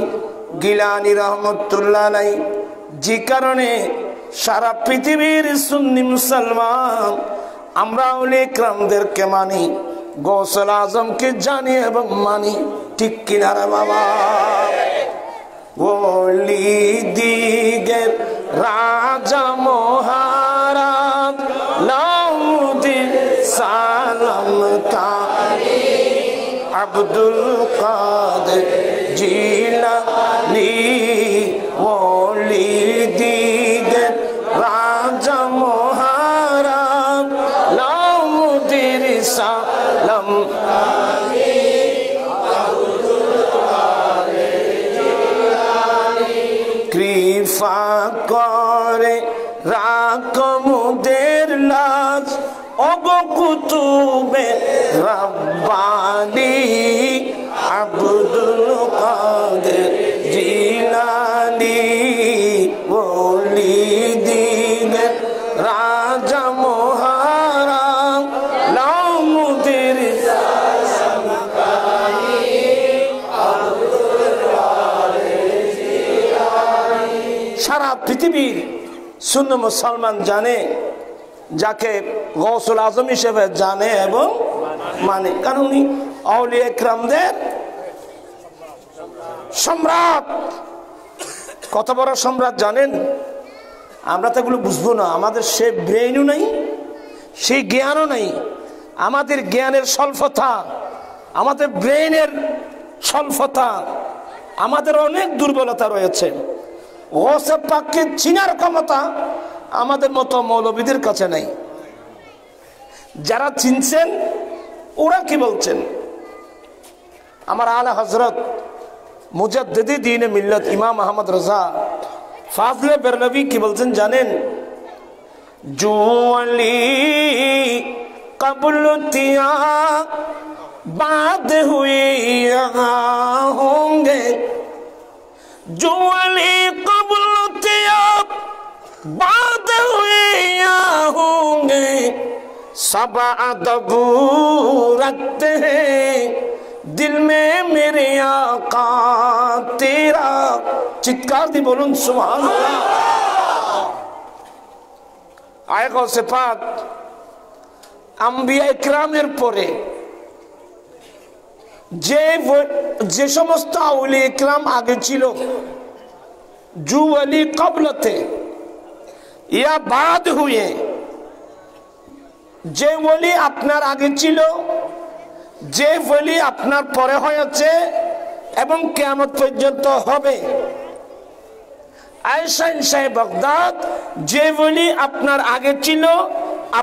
गिलानी रहमतुल्लाह अलैहि। जी कारणे सारा पृथिवीर सुन्नी मुसलमान আমরা আউলিয়া কিরামদেরকে মানি, গৌসুল আজমকে জানি এবং মানি। ঠিক কিনা রে বাবা? ওলি দিগের রাজা মহারাজ লাউদ্দিন সালাম কারি, আব্দুল কাদের জিলানী। ওলি দিগের রাজা মহারাজ লাউদ্দিন সালাম কারি, কৃপা করে রাকমুদের লাজ ওগো কুতুবে রব্বানি, আব্দুল কাদের জিলানী। ওলি দিনের রাজা মহারাজ লাউদ্দিন সারা পৃথিবীর সুন্নি মুসলমান জানে, যাকে গৌসুল আজম হিসেবে জানে এবং মানে, কারণ উনি আউলিয়া কিরামদের সম্রাট। কত বড় সম্রাট জানেন? আমরা তো এগুলো বুঝবো না, আমাদের সে ব্রেইনও নাই, সেই জ্ঞানও নাই। আমাদের জ্ঞানের স্বল্পতা, আমাদের ব্রেইনের স্বল্পতা, আমাদের অনেক দুর্বলতা রয়েছে। গৌসে পাককে চিনার ক্ষমতা আমাদের মতো মৌলবীদের কাছে নাই। যারা চিনছেন ওরা কি বলছেন? আমার আলা হযরত মুজাদ্দিদি দ্বীন মিল্লাত ইমাম আহমদ রাজা ফাজলে বেরলভী কি বলছেন জানেন? জুলি কবুল তিয়া বাদ হুই হোंगे, जुली कबूल तिया बाद हुए होंगे, सबा अदब रखते हैं दिल में मेरे आका तेरा। चित्कार दी बोलूं सुभान अल्लाह। आए गौसे पाक আম্বিয়া ইকরামের পরে যে সমস্ত আউলিয়া ইকরাম আগে ছিল, জু ওয়ালি কবলতে ইয়া বাদ হুয়ে, যে ওয়ালি আপনার আগে ছিল, যে ওয়ালি আপনার পরে হয়েছে এবং কিয়ামত পর্যন্ত হবে। আয়েশা ইনশায়ে বাগদাদ, যে ওয়ালি আপনার আগে ছিল,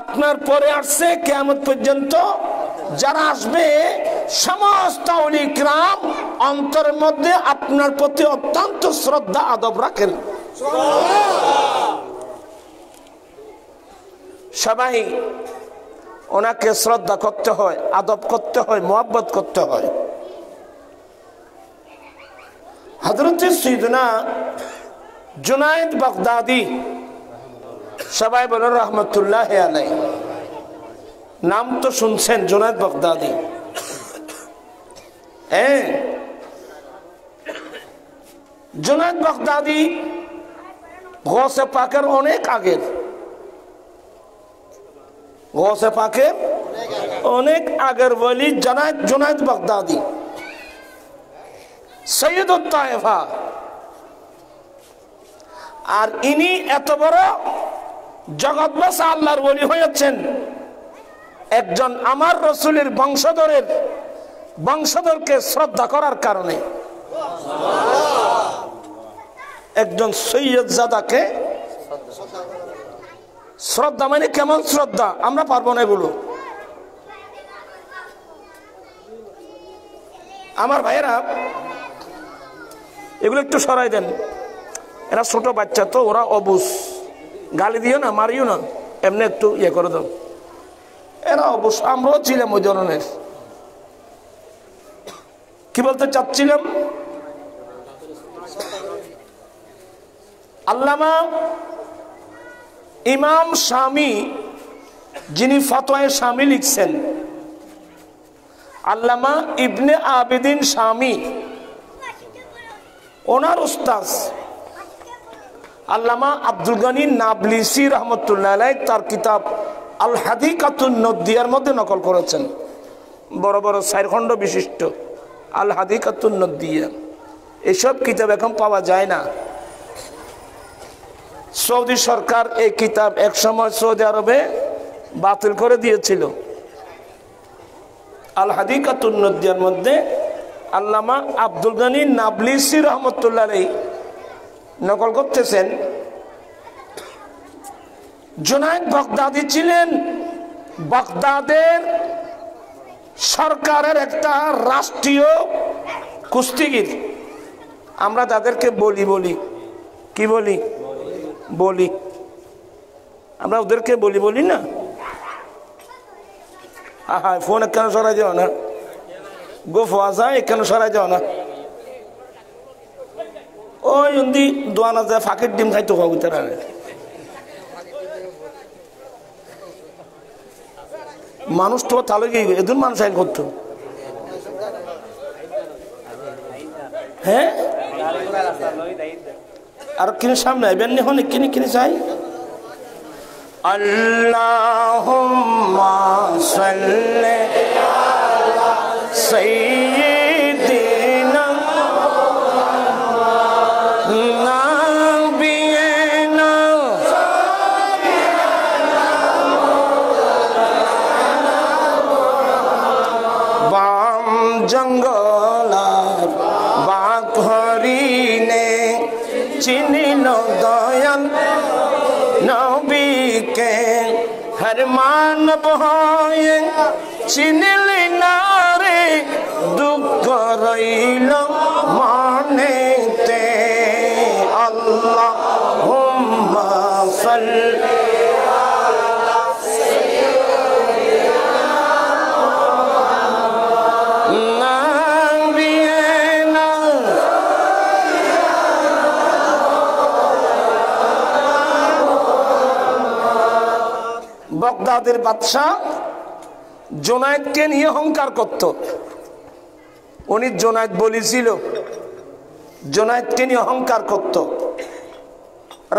আপনার পরে আসছে, কিয়ামত পর্যন্ত যারা আসবে, সমস্ত আউলিয়া ইকরাম অন্তরের মধ্যে আপনার প্রতি অত্যন্ত শ্রদ্ধা আদব রাখেন। সবাই ওনাকে শ্রদ্ধা করতে হয়, আদব করতে হয়, মোহাব্বত করতে হয়। হযরত সাইয়েদনা জুনায়েদ বাগদাদি, সবাই বলেন রহমতুল্লাহ আলাইহি। নাম তো শুনছেন জুনায়েদ বাগদাদি। জুনায়েদ বাগদাদি গৌসে পাকের অনেক আগের, গৌসে পাকের অনেক আগের ওলি জুনায়েদ বাগদাদি সৈয়দুত তায়েফা। আর ইনি এত বড় জগৎবাসী আল্লাহর ওলি হয়েছেন একজন আমার রাসূলের বংশধরকে শ্রদ্ধা করার কারণে। একজন সৈয়দ জাদাকে শ্রদ্ধা মানে কেমন শ্রদ্ধা, আমরা পারবো না এগুলো। আমার ভাইয়েরা এগুলো একটু সরাই দেন, এরা ছোট বাচ্চা তো, ওরা অবুঝ, গালি দিও না, মারিও না, এমনি একটু ইয়ে করে দাও। এরা অবুঝ, আমরাও ছিলাম ওই ধরনের। কি বলতে চাচ্ছিলাম, আল্লামা ইমাম শামী, যিনি ফতোয়ায়ে শামী লিখছেন, আল্লামা ইবনে আবিদিন শামী, ওনার উস্তাদ আল্লামা আব্দুল গনি নাবলিসি রহমতুল্লাহ আলাইহি তার কিতাব আল হাদিকাতুন নদিয়ার মধ্যে নকল করেছেন। বড় বড় 4 খণ্ড বিশিষ্ট আল হাদিকাতুন নদিয়া। এসব কিতাব এখন পাওয়া যায় না। সৌদি সরকার এই কিতাব এক সময় সৌদি আরবে বাতিল করে দিয়েছিল। আল হাদিকাতুন নদিয়ার মধ্যে আল্লামা আব্দুল গনি নাবলিসি রহমতুল্লাহ আলাইহি নকল করতেছেন, জুনায়েদ বাগদাদি ছিলেন বাগদাদের সরকারের একটা রাষ্ট্রীয় কুস্তিগির। আমরা তাদেরকে বলি কি বলি, আমরা ওদেরকে বলি না। হ্যাঁ, ফোন কেন সরাই যাও না, গোফ যায় কেন সরাই যাও না। ওই যদি দোয়ানা যায় ফাঁকের ডিম খাইতে হবে তারা। মানুষ তো তাহলে কি এদের মানুষ আইন করতো। হ্যাঁ, আর কিনে সামনে আইবেন নি হনে কিনে চাই। আল্লাহুম্মা সাল্লি আলা সাইয়্যিদিনা নাবিয়িনা বাম জঙ্গলার বাঘ হরিণে চিনিল দয়াল নবীকে, হর মানব হয়ে চিনিলি না রে, দুঃখ রইল মনেতে। আল্লাহুম্মা সাল্লি আলা সাইয়্যিদিনা নাবিয়িনা। বাগদাদের বাদশা জোনায়েদকে নিয়ে অহংকার করত। উনি জোনায়েদ বলেছিল, জোনায়েদকে নিয়ে অহংকার করত,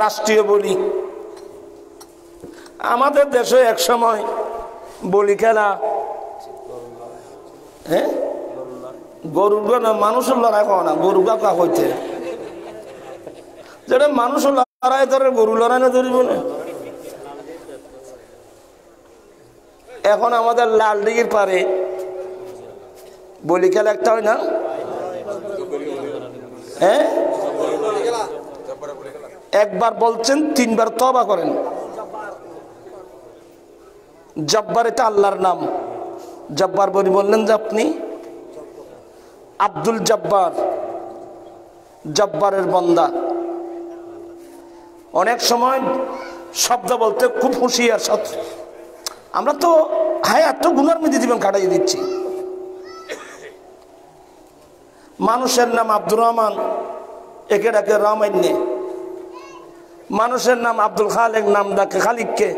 রাষ্ট্রীয় বলি। আমাদের দেশে এক সময় বলি খেলা, হ্যাঁ গরুর না মানুষের লড়াই খাওয়া না, গরু কাকা হইতে যেটা মানুষের লড়াই ধরে গরু লড়াই না ধরিব না। এখন আমাদের লাল দিঘির পারে বলি খেলা একটা হয় না, হ্যাঁ একবার বলছেন 3 বার তওবা করেন। জব্বার এটা আল্লাহর নাম। জব্বার বলি বললেন যে আপনি আব্দুল জব্বার, জব্বারের বান্দা। অনেক সময় শব্দ বলতে খুব হুঁশিয়ার। আমরা তো এত গুনার মধ্যে জীবন কাটাই দিচ্ছি। মানুষের নাম আব্দুর রহমান, একে ডাকে রহমান্যে। মানুষের নাম আব্দুল খালেক, নাম ডাকে খালিককে।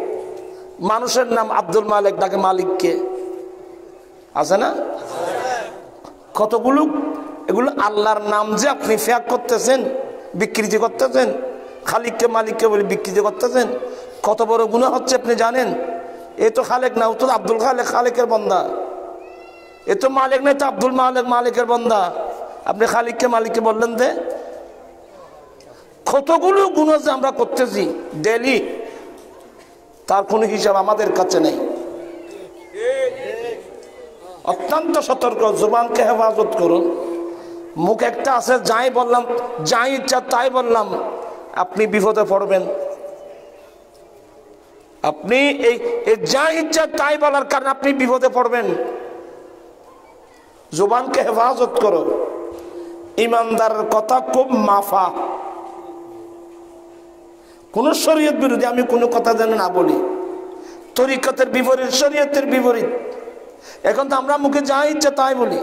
মানুষের নাম আব্দুল মালিক, ডাকে মালিককে। আছে না কতগুলো? এগুলো আল্লাহর নাম যে আপনি ফ্যাক করতেছেন, বিকৃতি করতেছেন, খালিককে মালিককে বলে বিকৃতি করতেছেন। কত বড় গুনাহ হচ্ছে আপনি জানেন? এ তো খালেক না, ও তো আব্দুল খালেক, খালেকের বান্দা। এ তো মালিক না, তো আব্দুল মালিক, মালিকের বান্দা। আপনি খালিককে মালিককে বললেন যে কতগুলো গুনাহ যে আমরা করতেছি ডেইলি, তার কোনো হিসাব আমাদের কাছে নেই। অত্যন্ত সতর্ক, জবানকে হেফাজত করুন। মুখ একটা আছে, যাই বললাম, যাই ইচ্ছা তাই বললাম, আপনি বিপদে পড়বেন। আপনি এই যা ইচ্ছা তাই বলার কারণে আপনি বিপদে পড়বেন। জবানকে হেফাজত করো। ইমানদারের কথা খুব মাফা। কোন শরীয়ত বিরোধী আমি কোনো কথা যেন না বলি, তরিকতের বিপরীত, শরীয়তের বিপরীত। এখন তো আমরা মুখে যা ইচ্ছা তাই বলি,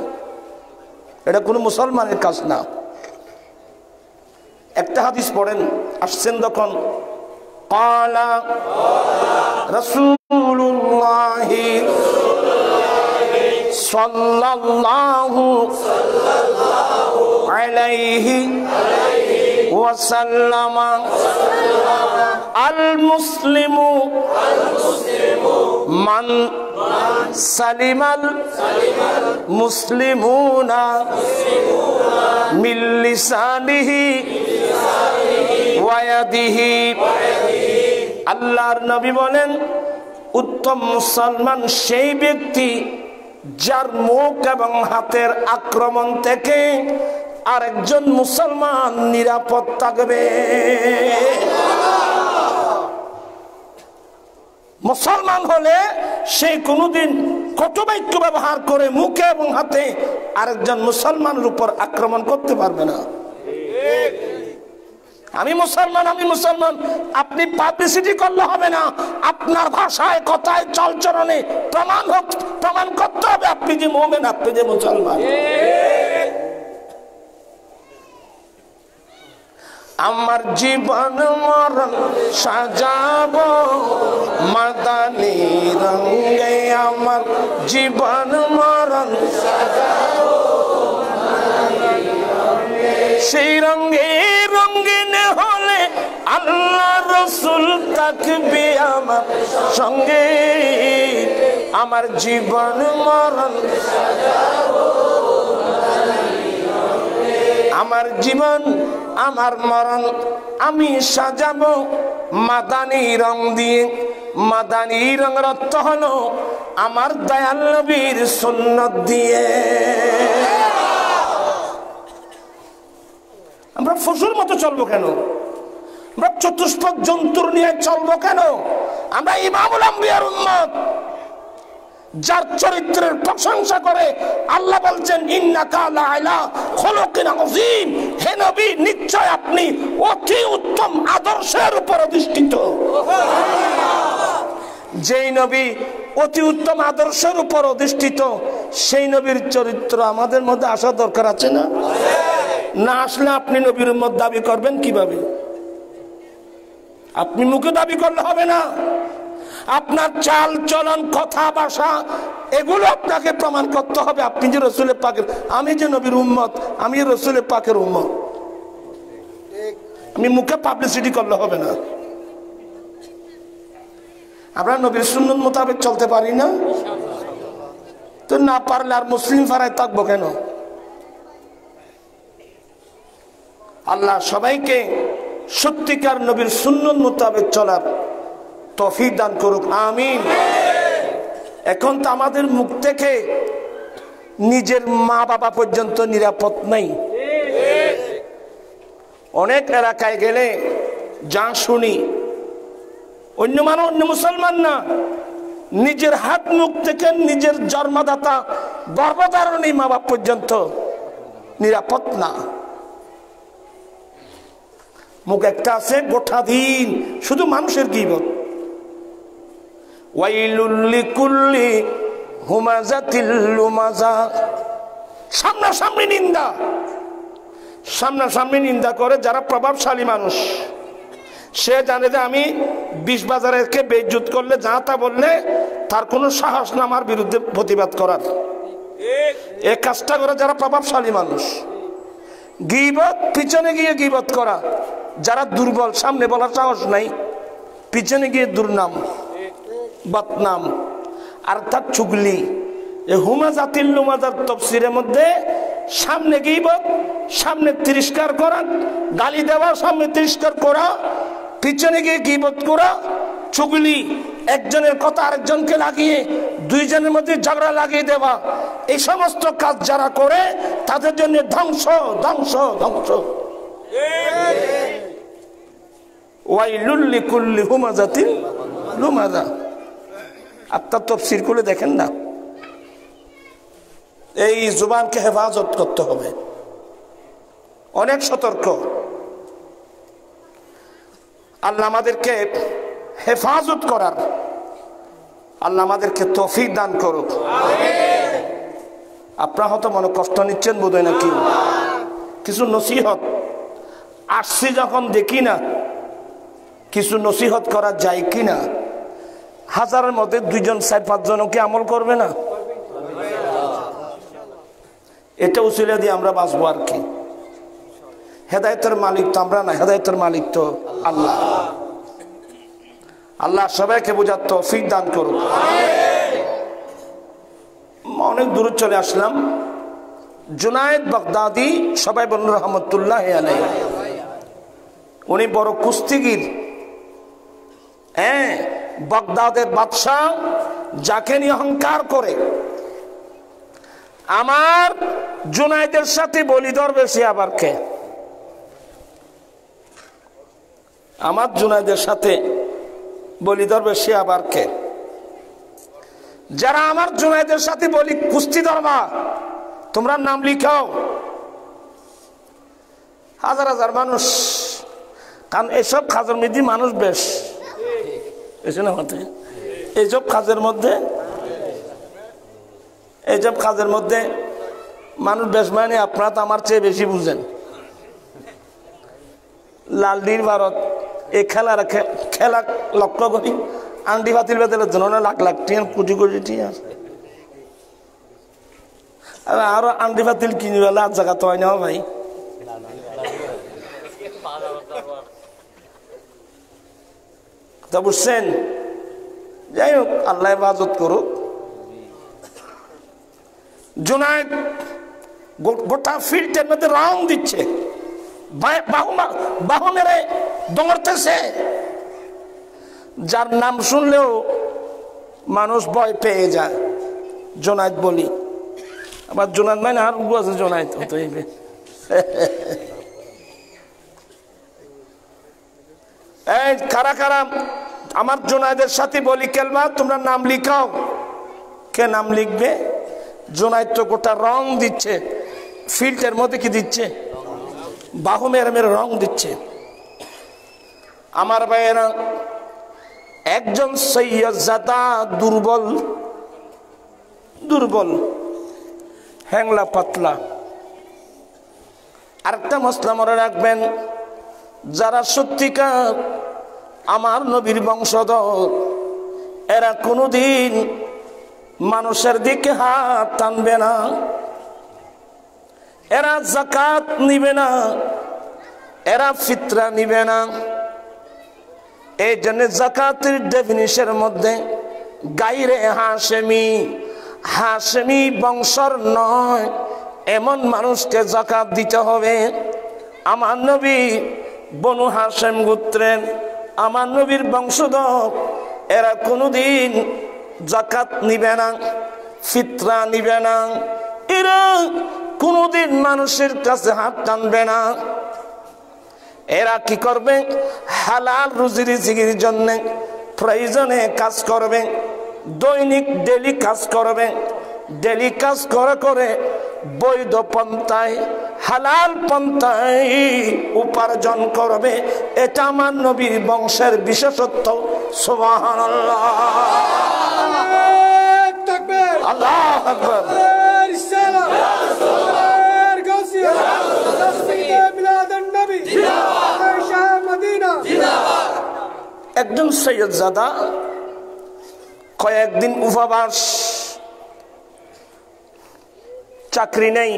এটা কোনো মুসলমানের কাজ না। একটা হাদিস পড়েন, আসছেন যখন ক্বালা রাসূলুল্লাহ সাল্লাল্লাহু আলাইহি ওয়াসাল্লাম আল মুসলিমু মান সালিমাল মুসলিমুনা মিন লিসানিহি ওয়া ইয়াদিহি। আল্লাহর নবী বলেন, উত্তম মুসলমান সেই ব্যক্তি যার মুখ এবং হাতের আক্রমণ থেকে আরেকজন মুসলমান নিরাপদ থাকবে। মুসলমান হলে সে কোনোদিন কটুবাক্য ব্যবহার করে মুখে এবং হাতে আরেকজন মুসলমানের উপর আক্রমণ করতে পারবে না। আমি মুসলমান, আমি মুসলমান, আপনি পাবলিসিটি করলে হবে না। আপনার ভাষায়, কথায়, চলচরণে প্রমাণ করতে হবে আপনি যে মুমিন, আপনি যে মুসলমান। আমার জীবন মরণ সাজাবো মাদানী রঙে, আমার জীবন মরণ সেই রঙে রঙিন হলে আল্লাহ রসুল থাকবে আমার সঙ্গে। আমার জীবন মরণ, আমার জীবন আমার মরণ আমি সাজাবো মাদানী রং দিয়ে। মাদানী রঙের অর্থ হলো আমার দয়াল নবীর সুন্নাত দিয়ে। আমরা পশুর মতো চলবো কেন? আমরা চতুষ্পদ জন্তুর নিয়ে চলবো কেন? আমরা ইমামুল আম্বিয়ার উম্মত, যার চরিত্রের প্রশংসা করে আল্লাহ বলছেন, ইন্নাকা লাআলা খুলুকিন আযীম। হে নবী, নিশ্চয় আপনি অতি উত্তম আদর্শের উপর অধিষ্ঠিত। যেই নবী অতি উত্তম আদর্শের উপর অধিষ্ঠিত, সেই নবীর চরিত্র আমাদের মধ্যে আসা দরকার আছে না? না আসলে আপনি নবীর উম্মত দাবি করবেন কিভাবে? আপনি মুখে দাবি করলে হবে না। আপনার চাল চলন কথা ভাষা এগুলো আপনাকে প্রমাণ করতে হবে আপনি যে রসুলের পাকের, আমি যে নবীর উম্মত, আমি রসুলের পাকের উম্মত। আমি মুখে পাবলিসিটি করলে হবে না। আমরা নবীর সুন্নত মোতাবেক চলতে পারি না, তো না পারলে আর মুসলিম ফারায় থাকবো কেন? আল্লাহ সবাইকে সত্যিকার নবীর সুন্নত মোতাবেক চলার তৌফিক দান করুক, আমিন। এখন তো আমাদের মুখ থেকে নিজের মা বাবা পর্যন্ত নিরাপদ নেই। অনেক এলাকায় গেলে যা শুনি, অন্য মানুষ, অন্য মুসলমান না, নিজের হাত মুখ থেকে নিজের জন্মদাতা গর্ভধারণী মা বাবা পর্যন্ত নিরাপদ না। মুখ একটা আছে গোটা দিন শুধু মানুষের গীবত। ওয়াইলুল লিকুল্লি হুমাজাতিল লুমাজা, সামনাসামনি নিন্দা, সামনাসামনি নিন্দা করে যারা প্রভাবশালী মানুষ। সে জানে যে আমি 20 বাজারেরকে বেইজ্জত করলে, যা তা বললে তার কোনো সাহস না আমার বিরুদ্ধে প্রতিবাদ করার। এই কাজটা করে যারা প্রভাবশালী মানুষ। গীবত, পিছনে গিয়ে গীবত করা, যারা দুর্বল, সামনে বলার সাহস নাই, পিছনে গিয়ে দুর্নাম বদনাম। আর তার চুগলি, হুমাজাতিল লুমাজার তফসিরের মধ্যে সামনে গীবত, সামনে তিরস্কার করা, গালি দেওয়া, সামনে তিরস্কার করা, পিছনে গিয়ে গীবত করা, চুগলি, একজনের কথা আরেকজনকে লাগিয়ে দুইজনের মধ্যে ঝগড়া লাগিয়ে দেওয়া, এই সমস্ত কাজ যারা করে তাদের জন্য ধ্বংস ধ্বংস ধ্বংস। ওয়াইলুল লিকুল্লি হুমাজাতিল লুমাজা। আপনার তাফসীর করে দেখেন না, এই জুবানকে হেফাজত করতে হবে, অনেক সতর্ক। আল্লাহ আমাদেরকে হেফাজত করার, আল্লাহ আমাদেরকে তৌফিক দান করুক। আপনারা হয়তো মনে কষ্ট নিচ্ছেন বোধহয় নাকি, কিছু নসিহত আসছি যখন দেখি না কিছু নসিহত করা যায় কিনা। হাজারের মধ্যে 2জন 4-5 জনকে আমল করবে না, এটা উসিলা দিয়ে আমরা বাঁচবো আর কি। হেদায়েতের মালিক তো আমরা না, হেদায়েতের মালিক তো আল্লাহ। আল্লাহ সবাইকে বোঝার তৌফিক দান করুক। অনেক দূরে চলে আসলাম। জুনায়েদ বাগদাদি, সবাই বলুন রহমতুল্লাহ আলাইহি। উনি বড় কুস্তিগির। হ্যাঁ, বাগদাদের বাদশাহ, যাকে নিয়ে অহংকার করে। আমার জুনায়েদের সাথে বলি ধরবে সে আবার কে? আমার জুনায়েদের সাথে বলি ধরবে সে আবার কে? যারা আমার জুনায়েদের সাথে বলি কুস্তি ধরবা, তোমরা নাম লিখাও। হাজার হাজার মানুষ, কারণ এসব কাজের মধ্যে মানুষ বেশ এসে না হতে, এইসব কাজের মধ্যে, এইসব কাজের মধ্যে মানুষ বেশ, মানে আপনারা তো আমার চেয়ে বেশি বুঝেন। লালডির ভারত এই খেলা লক্ষ্য করি, আন্ডি বাতিল বেতনের জন্য লাখ লাখ টিয়ার, কোটি কোটি টিয়ার। আরো আন্ডি বাতিল কিনি বেলা আর জায়গা তো হয় না ভাই। তা বুঝছেন? যাই হোক, আল্লাহ হেফাজত করুক। জুনায়েদ গোটা ফিল্ডের মধ্যে রং দিচ্ছে, বাহু মেরে দৌড়তেছে। যার নাম শুনলেও মানুষ ভয় পেয়ে যায়। জুনায়েদ বলি, আবার জুনায়েদ মানে আর আছে জুনায়েদ হতে হইবে। এই কারা কারা আমার জুনায়েদের সাথে বলি কেলমা, তোমরা নাম লিখাও। কে নাম লিখবে? জুনায়েদ তো গোটা রং দিচ্ছে ফিল্ডের মধ্যে। কি দিচ্ছে? বাহু মেরে মেরে রং দিচ্ছে। আমার ভাইয়েরা, একজন সৈয়দজাদা দুর্বল দুর্বল, হ্যাংলা পাতলা। আরেকটা মশলা মনে রাখবেন, যারা সত্যিকার আমার নবীর বংশধর, এরা কোনোদিন মানুষের দিকে হাত টানবে না, এরা যাকাত নিবে না, এরা ফিতরা নিবে না। এই জন্য যাকাতের ডেফিনিশনের মধ্যে গায়রে হাশেমি, হাশেমি বংশর নয় এমন মানুষকে যাকাত দিতে হবে। আমার নবী বনু হাশেম গোত্রের, আমার নবীর বংশধর, এরা কোনোদিন যাকাত নিবে না, ফিতরা নিবে না, এরা কোনোদিন মানুষের কাছে হাত টানবে না। এরা কি করবে? হালাল রুজি রিজিকের জন্য প্রয়োজনে কাজ করবে, দৈনিক ডেলি কাজ করবে, ডেলি কাজ করে করে বৈধ পন্থায় হালাল পন্থায় উপার্জন করবে। এটা আমার নবীর বংশের বিশেষত্ব। সুবহানাল্লাহ, আল্লাহু আকবার। একজন সৈয়দজাদা কয়েকদিন উপবাস, চাকরি নেই।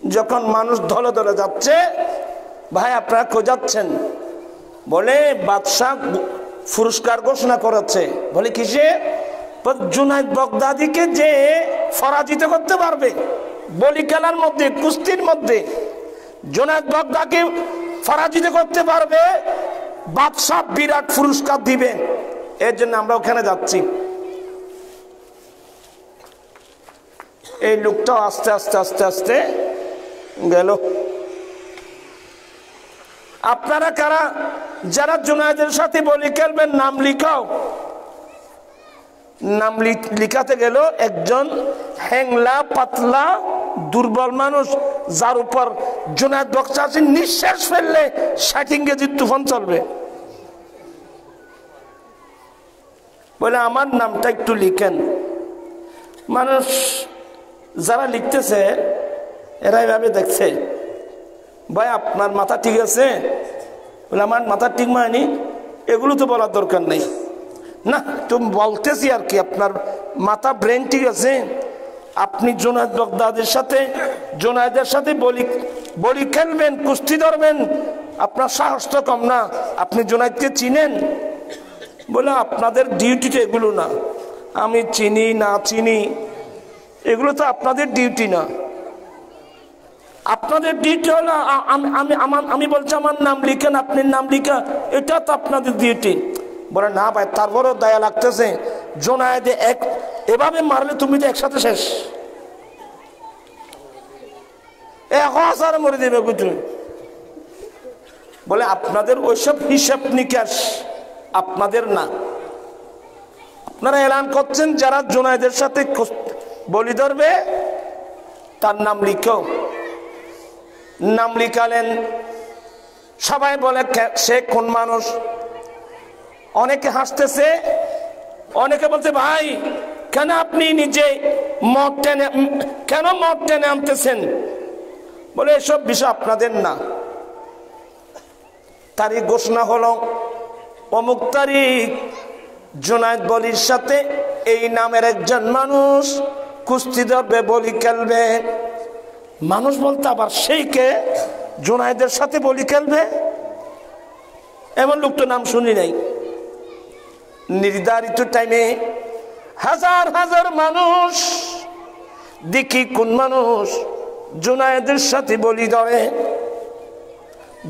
যখন মানুষ দলে দলে যাচ্ছে, ভাই আপনারা খোঁজাচ্ছেন, বলে বাদশাহ পুরস্কার ঘোষণা করেছে। বলে কিসে? জুনায়েদ বাগদাদিকে যে পরাজিত করতে পারবে বলি খেলার মধ্যে, কুস্তির মধ্যে, জুনায়েদ বাগদাদিকে পরাজিত করতে পারবে, বাদশাহ বিরাট পুরস্কার দিবে। এর জন্য আমরা ওখানে যাচ্ছি। এই লোকটাও আস্তে আস্তে আস্তে আস্তে গেল। আপনারা কারা যারা জুনায়েদের সাথে বলি খেলবেন নাম লিখাও। নাম লিখাতে গেল একজন হ্যাংলা পাতলা দুর্বল মানুষ, যার উপর জুনায়েদ বক্সি নিঃশ্বাস ফেললে 60 কেজির তুফান চলবে। বলে আমার নামটা একটু লিখেন। মানুষ যারা লিখতেছে এরা এভাবে দেখছে, ভাই আপনার মাথা ঠিক আছে? বলে আমার মাথা ঠিক হয়নি, এগুলো তো বলার দরকার নেই। না, তুমি বলতেছি আর কি, আপনার মাথা ব্রেন ঠিক আছে? আপনি জুনায়েদ বাগদাদির সাথে, জুনায়েদের সাথে বলি খেলবেন, কুস্তি ধরবেন, আপনার সাহস তো কম না। আপনি জুনায়েদকে চিনেন? বলে আপনাদের ডিউটিটা এগুলো না। আমি চিনি না চিনি এগুলো তো আপনাদের ডিউটি না। আপনাদের ডিউটি হলো আমি বলছি আমার নাম লিখেন, আপনি নাম লিখা, এটা তো আপনাদের ডিউটি। বলে না ভাই, তারপরেও দয়া লাগতেছে, জুনায়েদে এভাবে মারলে তুমি তো একসাথে শেষ, 1000 মরে দেবে বুঝুন। বলে আপনাদের ওইসব হিসাব নিকাশ আপনাদের না। আপনারা এলান করছেন যারা জুনায়েদের সাথে বলি ধরবে তার নাম লিখো। নাম লিখালেন, সবাই বলে সে কোন মানুষ। অনেকে হাসতেছে, অনেকে বলছে ভাই কেন আপনি নিজে মদ টেনে আনতেছেন? বলে এসব বিষয় আপনাদের না। তারিখ ঘোষণা হলো, অমুক তারিখ জুনায়েদ বলির সাথে এই নামের একজন মানুষ কুস্তি ধরবে, বলি খেলবে। মানুষ বলতে আবার সেই কে জুনায়েদের সাথে বলি খেলবে? এমন লোক তো নাম শুনি নাই। নির্ধারিত টাইমে হাজার হাজার মানুষ, দেখি কোন মানুষ জুনায়েদের সাথে বলি ধরে।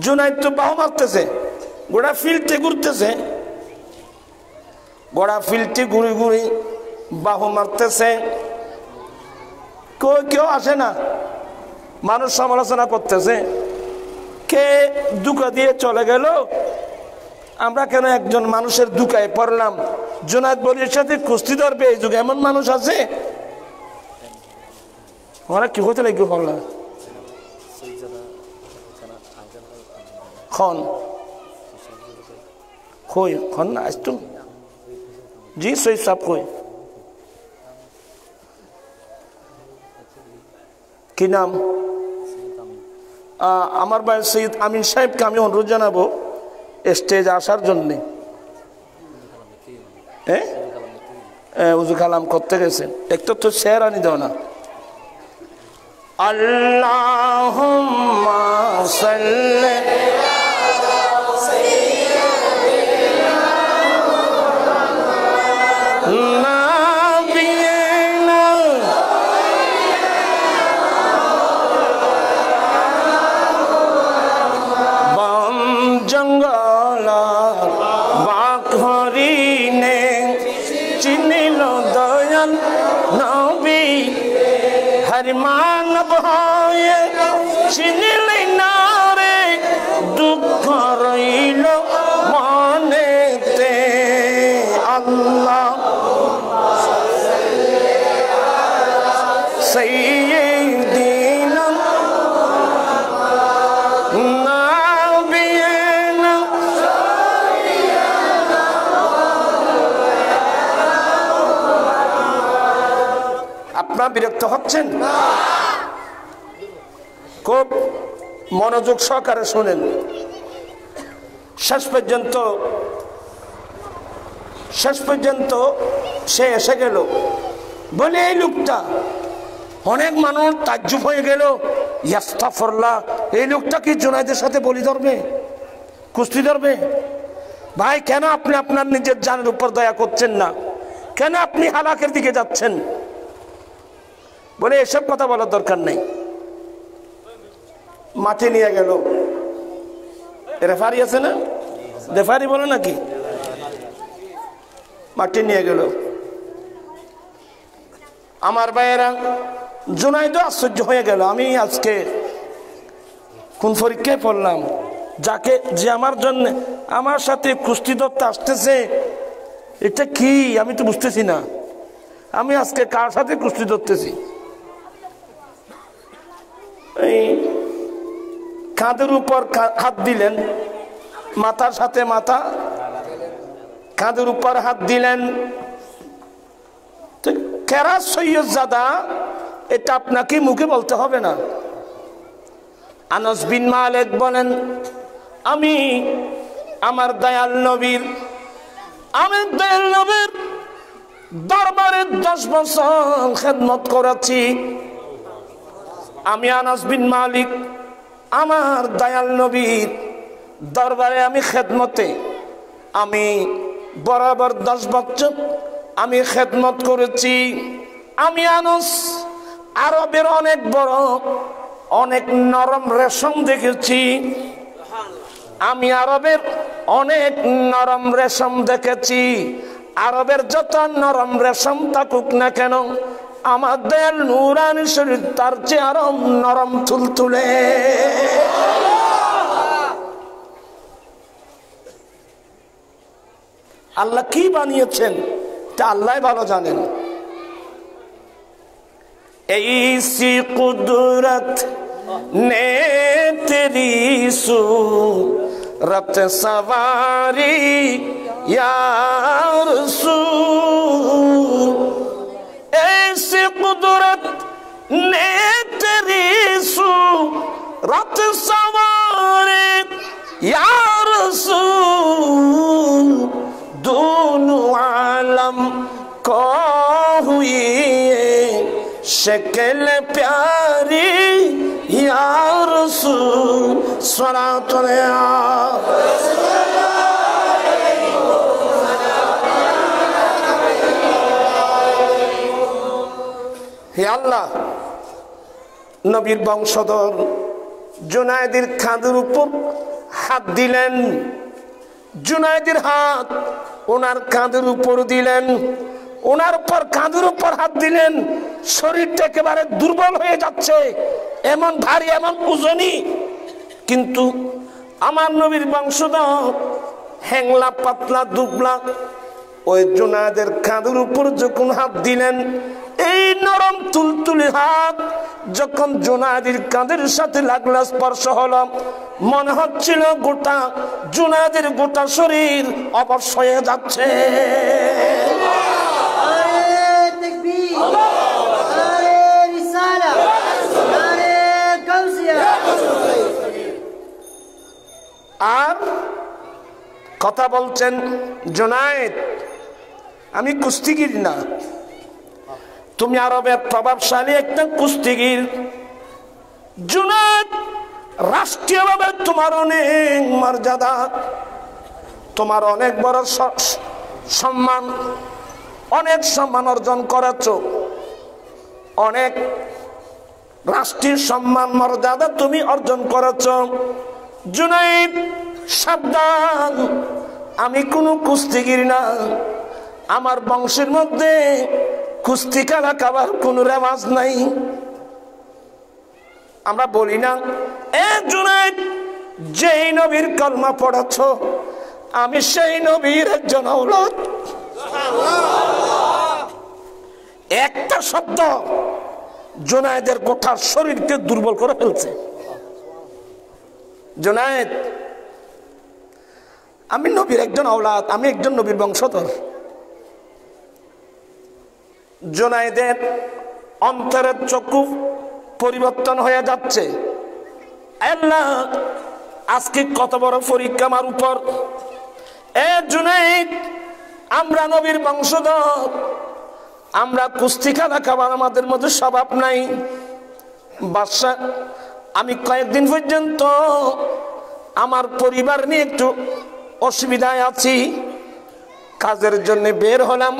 জুনায়েদ তো বাহু মারতেছে, গোড়া ফিল্ডে ঘুরতেছে, গোড়া ফিল্ডে ঘুরি ঘুরি বাহু মারতেছে। কেউ আসে না, মানুষ সমালোচনা করতেছে, কে দুকা দিয়ে চলে গেল, আমরা কেন একজন মানুষের দুকায় পড়লাম? জুনায়েদ বলির সাথে কুস্তি ধরবে এই যুগে এমন মানুষ আছে? ওরা কি হতে লাগবে পড়লাম খন কই খন না আসতো জি সৈয়দ সাহেব কই কি নাম? আমার ভাই সৈয়দ আমিন সাহেবকে আমি অনুরোধ জানাবো স্টেজ আসার জন্যে। উজু কালাম করতে গেছেন, একটু তো শের আনি দাও না। আল্লাহুম্মা সাল্লি মানব হয়ে চিনিলি না রে, দুঃখ রইল মনেতে। আল্লাহ সাইয়্যিদিনা নাবিয়িনা আপনারা বিরক্ত হচ্ছেন? খুব মনোযোগ সহকারে শোনেন। শেষ পর্যন্ত সে এসে গেল। বলে এই লোকটা, অনেক মানুষ তাজ্জুব হয়ে গেল, ইস্তাগফিরুল্লাহ, এই লোকটা কি জুনায়েদের সাথে বলি ধরবে, কুস্তি ধরবে? ভাই, কেন আপনি আপনার নিজের জানের উপর দয়া করছেন না? কেন আপনি হালাকের দিকে যাচ্ছেন? বলে এসব কথা বলার দরকার নেই। মাঠে নিয়ে গেল, রেফারি আছে না, রেফারি বলে নাকি, মাঠে নিয়ে গেল। আমার ভাইয়েরা, জুনায়েদ আশ্চর্য হয়ে গেল, আমি আজকে কোন পরীক্ষায় পড়লাম, যে আমার জন্য আমার সাথে কুস্তি ধরতে আসতেছে, এটা কি আমি তো বুঝতেছি না, আমি আজকে কার সাথে কুস্তি ধরতেছি? এই কাঁধের উপর হাত দিলেন, মাথার সাথে মাথা, কাঁধের উপর হাত দিলেন। কেরাস সৈয়দজাদা, এটা আপনাকে মুখে বলতে হবে না। আনাস বিন মালিক বলেন, আমি আমার দয়াল নবীর দরবারে 10 বছর খেদমত করেছি। আমি আনাস বিন মালিক আমার দয়াল নবীর দরবারে আমি খেদমতে আমি বরাবর 10 বছর আমি খেদমত করেছি। আমি আনাস আরবের অনেক বড় অনেক নরম রেশম দেখেছি। আমি আরবের অনেক নরম রেশম দেখেছি। আরবের যত নরম রেশম থাকুক না কেন, আমাদের নূরানি শরীর তার চেয়ে আরো নরম তুলতুলে। আল্লাহ কি বানিয়েছেন তা আল্লাহ ভালো জানেন। ऐसी कुदरत ने तेरी सूरत सवारी या रसूल, ऐसी कुदरत ने तेरी सूरत सवारी या रसूल, दोनों आलम को हुई शक्ल प्यारी या रसूल, सलात হে আল্লাহ, নবীর বংশধর জুনায়েদের কাঁধের উপর হাত দিলেন। জুনায়েদের হাত ওনার কাঁধের উপর দিলেন, ওনার উপর কাঁধের উপর হাত দিলেন। শরীরটা একেবারে দুর্বল হয়ে যাচ্ছে, এমন ভারী এমন ওজনই, কিন্তু আমার নবীর বংশধর হ্যাংলা পাতলা দুবলা। ওই জুনায়েদের কাঁধের উপর যখন হাত দিলেন, এই নরম তুলতুলি হাত যখন জুনায়েদের কাঁধের সাথে লাগলো, স্পর্শ হলো, মনে হচ্ছিল গোটা জুনায়েদের গোটা শরীর অবশ হয়ে যাচ্ছে। আর কথা বলছেন, জুনায়েদ আমি কুস্তিগির না, তুমি আরবের প্রভাবশালী একটা কুস্তিগির। জুনায়েদ রাষ্ট্রীয়ভাবে তোমার অনেক মর্যাদা, তোমার অনেক বড় সম্মান, অনেক সম্মান অর্জন করেছ, অনেক রাষ্ট্রীয় সম্মান মর্যাদা তুমি অর্জন করেছ। জুনায়েদ সাবধান, আমি কোনো কুস্তিগির না, আমার বংশের মধ্যে কুস্তি খেলা খাবার কোনো রেওয়াজ নাই। আমরা বলি না এ জুনায়েদ যেই নবীর কলমা পড়াচ্ছ আমি সেই নবীর একজন ঔলাদ। একটা শব্দ জুনায়েদের গোটা শরীরকে দুর্বল করে ফেলছে। জুনায়েদ আমি নবীর একজন ঔলাদ, আমি একজন নবীর বংশধর। জুনায়েদের অন্তরের চক্ষু পরিবর্তন হয়ে যাচ্ছে। আল্লাহ আজকে কত বড় পরীক্ষা আমার উপর। এ জুনায়েদ আমরা নবীর বংশধর, আমরা কুস্তি খেলা খাবার আমাদের মধ্যে স্বভাব নাই। বাদশা আমি কয়েকদিন পর্যন্ত আমার পরিবার নিয়ে একটু অসুবিধায় আছি, কাজের জন্য বের হলাম,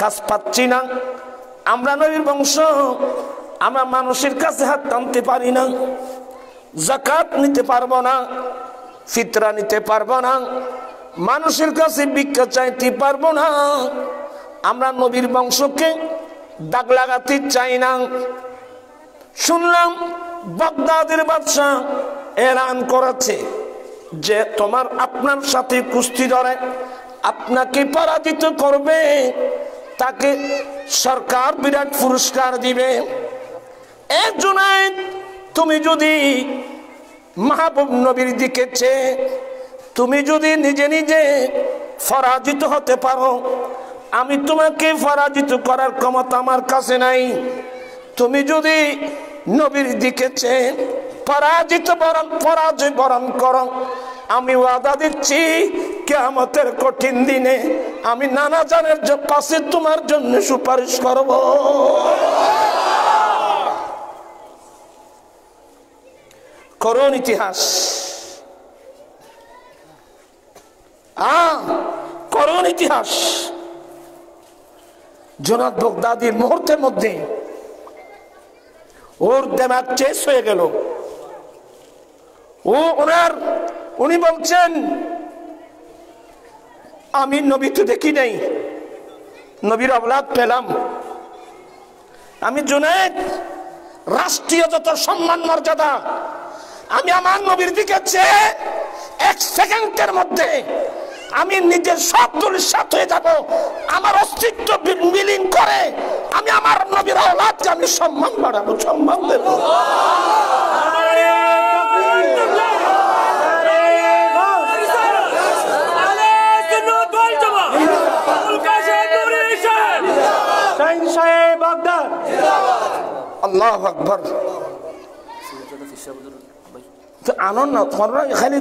কাজ পাচ্ছি না। আমরা নবীর বংশ, আমরা মানুষের কাছে হাত টানতে পারি না, যাকাত নিতে পারবো না, ফিতরা নিতে পারবো না, মানুষের কাছে ভিক্ষা চাইতে পারবো না। আমরা নবীর বংশকে দাগ লাগাতে চাই না। শুনলাম বাগদাদের বাদশা এলান করেছে যে তোমার আপনার সাথে কুস্তি ধরে আপনাকে পরাজিত করবে, তাকে সরকার বিরাট পুরস্কার দিবে। এ জুনায়েদ তুমি যদি মাহবুব নবীর দিকে চেয়ে তুমি যদি নিজে নিজে পরাজিত হতে পারো, আমি তোমাকে পরাজিত করার ক্ষমতা আমার কাছে নাই। তুমি যদি নবীর দিকে চেয়ে পরাজয় বরণ করো, আমি ওয়াদা দিচ্ছি কিয়ামতের কঠিন দিনে আমি নানা জানের পাশে তোমার জন্য সুপারিশ করব। করুন ইতিহাস, করুন ইতিহাস। জনাব বাগদাদির মুহূর্তের মধ্যে ওর দেমাগ চেঞ্জ হয়ে গেল। উনি বলছেন আমি নবী তো দেখি নাই, নবীর অবলাদ পেলাম। আমি জুনায়েদ রাষ্ট্রীয় যত সম্মান মর্যাদা আমি আমার নবীর দিকে চেয়ে এক সেকেন্ডের মধ্যে আমি নিজের সব ধূলিসাৎ হয়ে যাব। আমার অস্তিত্ব বিলীন করে আমি আমার নবীর আওলাদকে আমি সম্মান বাড়াবো, সম্মান দেব। আল্লাহু আকবার। আনন্দ না খালি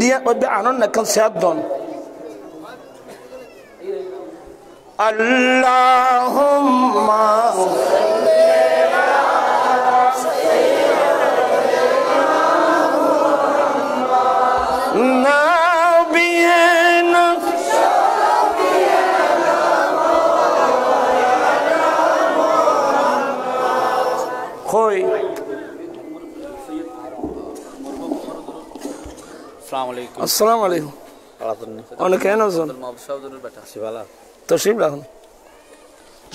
দিয়া আনন্দ না কাল সাদন আল্লাহুম্মা আসসালামু আলাইকুম। অনেক কেন আছেন? তশরিফ রাখুন।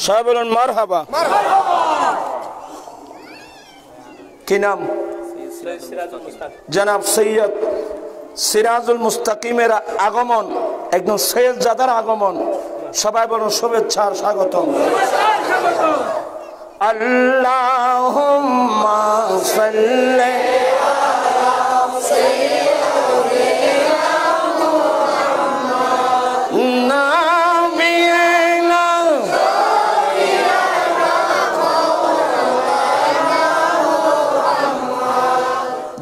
সবাই বলুন মারহাবা। কি নাম? জনাব সৈয়দ সিরাজুল মুস্তাকিমের আগমন, একদম সৈয়দ জাদার আগমন। সবাই বলুন শুভেচ্ছা আর স্বাগতম। আল্লাহুম্মা সাল্লি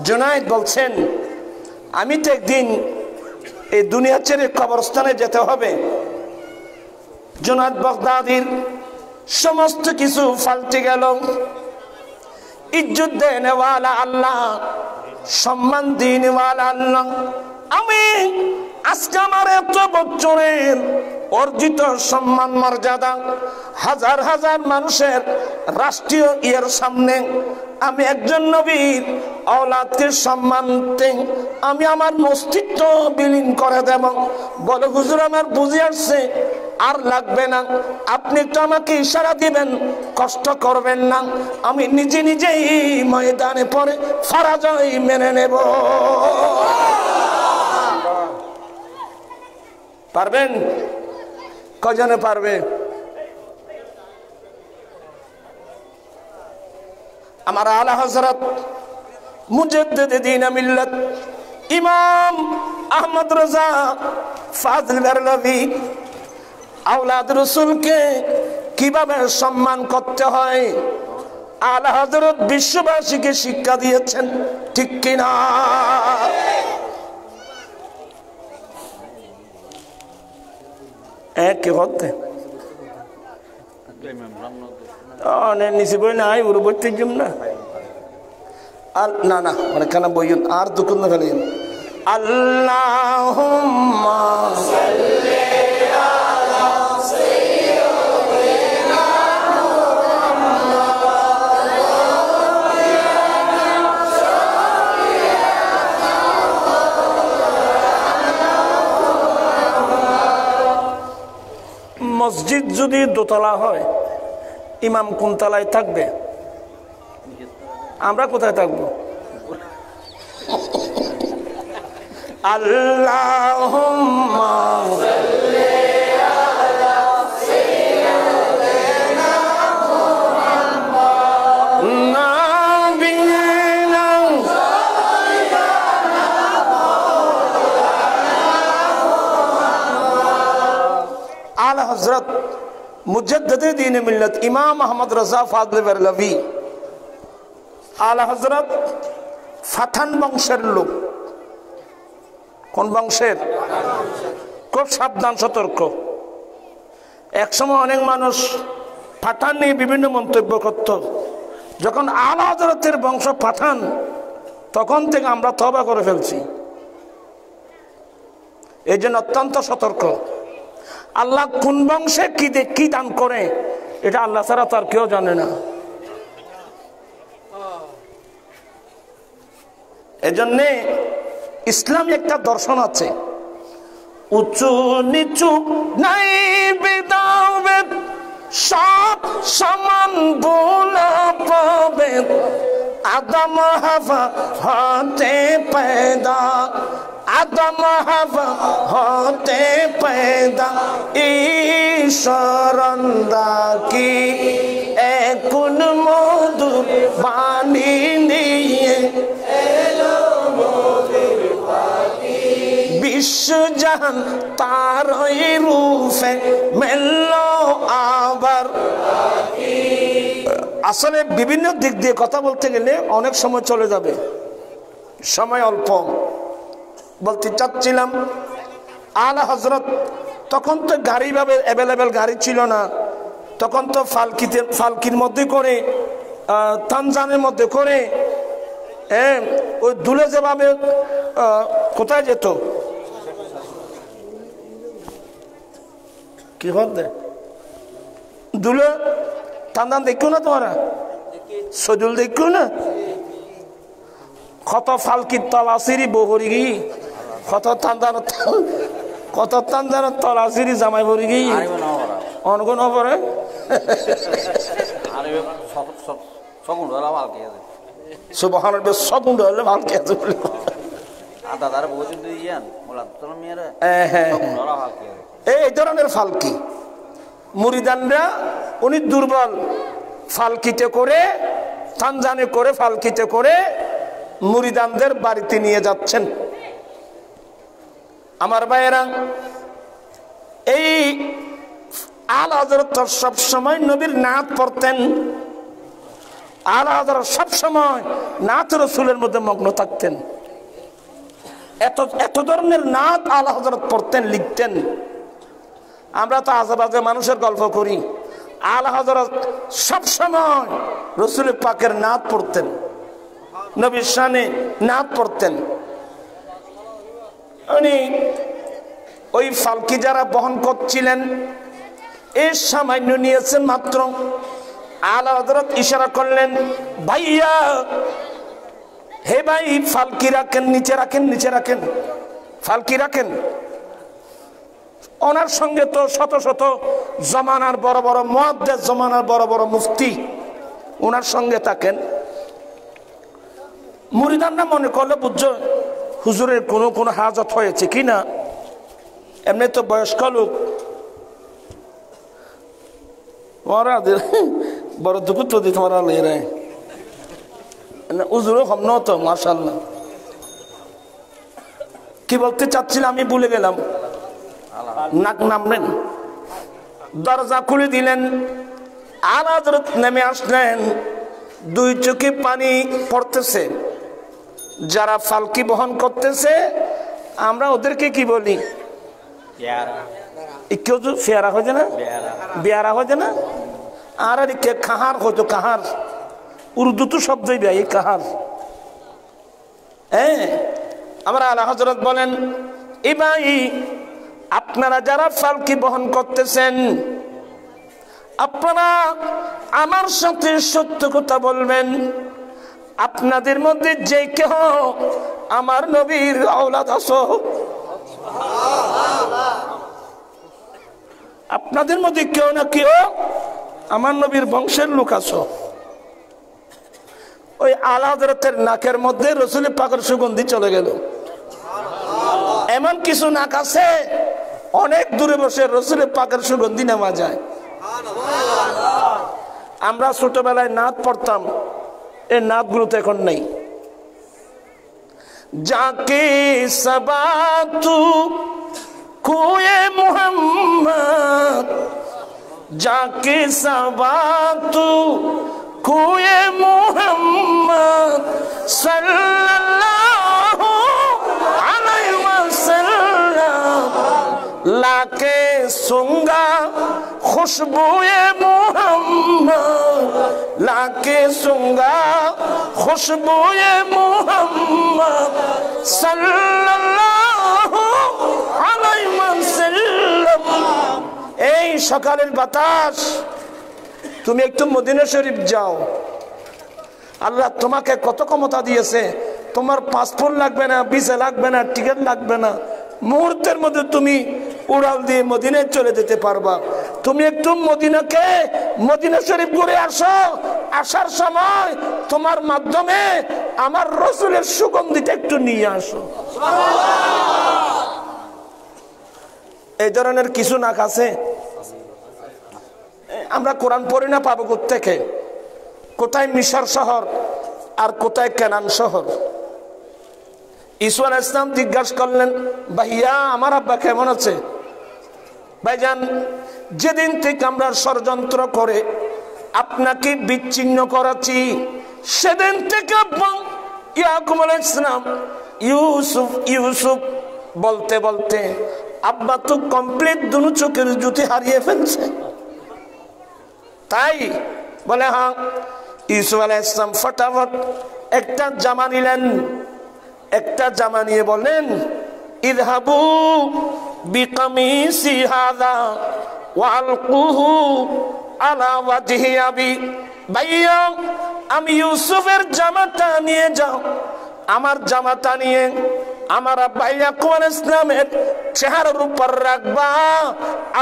জুনায়েদ বলছেন আমি তো একদিন এই দুনিয়া ছেড়ে কবরস্থানে যেতে হবে। জুনায়েদ বাগদাদির সমস্ত কিছু পাল্টে গেল। ইজ্জত দেনেওয়ালা আল্লাহ, সম্মান দিনেওয়ালা আল্লাহ। আমি আজকে আমার এত বছরের অর্জিত সম্মান মর্যাদা হাজার হাজার মানুষের রাষ্ট্রীয় ইয়ের সামনে আমি একজন নবীর আওলাদকে সম্মান দেই, আমি আমার মস্তিষ্ক বিলীন করে দেব। বলে হুজুর আমার বুঝে আসছে, আর লাগবে না, আপনি একটু আমাকে ইশারা দিবেন, কষ্ট করবেন না, আমি নিজে নিজেই ময়দানে পড়ে পরাজয় মেনে নেব। পারবেন? কজনে পারবে? আমার আলা হযরত মুজাদ্দিদ দ্বীন মিল্লাত ইমাম আহমদ রাজা ফাজল বেরলভী আওলাদ রাসূলকে কিভাবে সম্মান করতে হয় আলা হযরত বিশ্ববাসীকে শিক্ষা দিয়েছেন, ঠিক কিনা? কি করতে নিচে বই না আই উড়ে বইতে জম না আর না না মানে কেন বই আর দুঃখ না ফেলেন। আল্লাহুম্মা সাল্লি আলা সাইয়্যিদিনা মুহাম্মদ। মসজিদ যদি দোতলা হয়, ইমাম কোন তলায় থাকবে? আমরা কোথায় থাকবো? আল্লাহুম্মা সাল্লি আলা সাইয়্যিদিনা মুহাম্মদ নাবিয়িনা আলা হযরত মুজাদ্দিদ দ্বীন মিল্লাত ইমাম আহমদ রাজা ফাজল বেরলভী আলা হযরত পাঠান বংশের লোক। কোন বংশের? খুব সাবধান, সতর্ক। একসময় অনেক মানুষ পাঠান নিয়ে বিভিন্ন মন্তব্য করত। যখন আলা হযরতের বংশ পাঠান, তখন থেকে আমরা তওবা করে ফেলছি। এই জন্য অত্যন্ত সতর্ক। আল্লাহ কোন বংশে কি দান করে এটা আল্লাহ ছাড়া তার কেউ জানে না। এজন্য ইসলামে একটা দর্শন আছে, উঁচু নিচু নাই বেদাবেদ, সব সমান বোলা পাবে। আদম হাওয়া হতে पैदा, আদম হাওয়া হতে पैदा, ঈশ্বরন্দা কি একুন মধুর বাণী নিয়ে এলো মোদের পাখি, বিশ্বজাহান তার ওই রূপে মেলল আবার। আসলে বিভিন্ন দিক দিয়ে কথা বলতে গেলে অনেক সময় চলে যাবে, সময় অল্প। বলতে চাচ্ছিলাম আলা হযরত তখন তো গাড়ি ভাবে অ্যাভেলেবেল গাড়ি ছিল না, তখন তো ফালকির মধ্যে করে তানজানের মধ্যে করে ওই দুলে যেভাবে কোথায় যেত, কি হতে দুলে তানজান দেখো না তোমরা? সজুল দেখো না? কত ফালকির তলাশিরি বহরি গি, কত তানজানের তলাশিরি জামাই ভরি গি অনগুণ পরে সুবহানাল্লাহ, সগুন্ড হলে ভালকে আছে বলে এই ধরনের ফালকি মুরিদানরা উনি দুর্বল, ফালকিতে করে তানজানে করে ফালকিতে করে মুরিদানদের বাড়িতে নিয়ে যাচ্ছেন। আমার ভাইয়েরা, এই আলা হযরত সব সময় নবীর নাত পড়তেন। আলা হযরত সব সময় নাত রাসূলের মধ্যে মগ্ন থাকতেন। এত এত ধরনের নাত আলা হযরত পড়তেন, লিখতেন। আমরা তো আজেবাজে মানুষের গল্প করি, আলা হযরত সবসময় রাসূল পাকের নাত পড়তেন, নবীর শানে নাত পড়তেন। উনি ওই ফালকি যারা বহন করছিলেন এই সামান্য নিয়েছেন মাত্র, আলা হযরত ইশারা করলেন, ভাইয়া হে ভাই ফালকি রাখেন, নিচে রাখেন, নিচে রাখেন, ফালকি রাখেন। ওনার সঙ্গে তো শত শত জমানার বড় বড় মুহাদ্দিস, জমানার বড় বড় মুফতি ওনার সঙ্গে থাকেন। মুরিদানরা মনে করলে বুঝছো হুজুরের কোনো কোনো হাজত হয়েছে কিনা, এমনি তো বয়স্ক লোক, ওরা বড় দুপুর তো দিতে পারা লেরে হুজুরও হম ন তো, মাশাআল্লাহ। কি বলতে চাচ্ছিলাম আমি ভুলে গেলাম। নাক নামলেন, দরজা খুলে দিলেন, আলা হযরত নেমে আসলেন, দুই চোখে পানি পড়তেছে। যারা ফালকি বহন করতেছে আমরা ওদেরকে কি বলি? কেউ তো ফেয়ারা হয়েছে না, বেয়ারা হয়েছে না, আর কে কাহার হয়তো, কাহার উর্দু তো শব্দই ব্যয় কাহার। হ্যাঁ, আমরা আলা হযরত বলেন, এ ভাই আপনারা যারা ফালকি বহন করতেছেন আপনারা আমার সাথে সত্য কথা বলবেন। আপনাদের মধ্যে যে কেহ আমার নবীর আওলাদ আছো, আপনাদের মধ্যে কেউ না কেউ আমার নবীর বংশের লোক আছো। ওই আলা হযরতের নাকের মধ্যে রাসূল পাকের সুগন্ধি চলে গেল। এমন কিছু নাক আছে অনেক দূরে বসে রাসূল পাকের সুগন্ধি নেওয়া যায়। আমরা ছোটবেলায় নাত পড়তাম, এই নাতগুলো তো এখন নেই। যাকে সবাতু কোয়ে মুহাম্মদ, যাকে সবাতু কোয়ে মুহাম্মদ সাল্লাল্লাহু আলাইহি ওয়াসাল্লাম, লাকে সুঙ্গা খুশবুয়ে মুহাম্মদ, লাকে সুঙ্গা খুশবুয়ে মুহাম্মদ সাল্লাল্লাহু আলাইহি ওয়াসাল্লাম। এই সকালের বাতাস, তুমি একটু মদিনা শরীফ যাও, আল্লাহ তোমাকে কত ক্ষমতা দিয়েছে। তোমার পাসপোর্ট লাগবে না, ভিসা লাগবে না, টিকিট লাগবে না, মুহূর্তের মধ্যে তুমি উড়াল দিয়ে মদিনায় চলে যেতে পারবা। তুমি একটু মদিনা শরীফ ঘুরে আসো, আসার সময় তোমার মাধ্যমে আমার রাসূলের সুগন্ধিটা একটু নিয়ে আসো। এই ধরনের কিছু নাক আছে। আমরা কোরআন পড়ি না, পাবো কোত্থেকে? কোথায় মিশর শহর আর কোথায় কেনান শহর? ঈসা আলাইহিস সালাম জিজ্ঞাসা করলেন, ভাইয়া আমার আব্বা কেমন আছে? ভাইজান, যেদিন থেকে আমরা ষড়যন্ত্র করে আপনাকে বিচ্ছিন্ন করাচ্ছি সেদিন থেকে ইয়াকুব আলাইহিস সালাম ইউসুফ ইউসুফ বলতে বলতে আব্বা তো কমপ্লিট দুনো চোখের জ্যোতি হারিয়ে ফেলছে। তাই বলে, হ্যাঁ। ইউসুফ আলাইহিস সালাম ফটাফট একটা জামা নিলেন, একটা জামা নিয়ে বলেন, ইযহাবু বিকামিসি হাযা ওয়ালকুহু আলা ওয়াজহি আবি। ভাইয়া, আমি ইউসুফের জামাটা নিয়ে যাও, আমার জামাটা নিয়ে আমার আব্বা ইয়াকুব আলাইহিস সালামের চেহারার উপর রাখবা,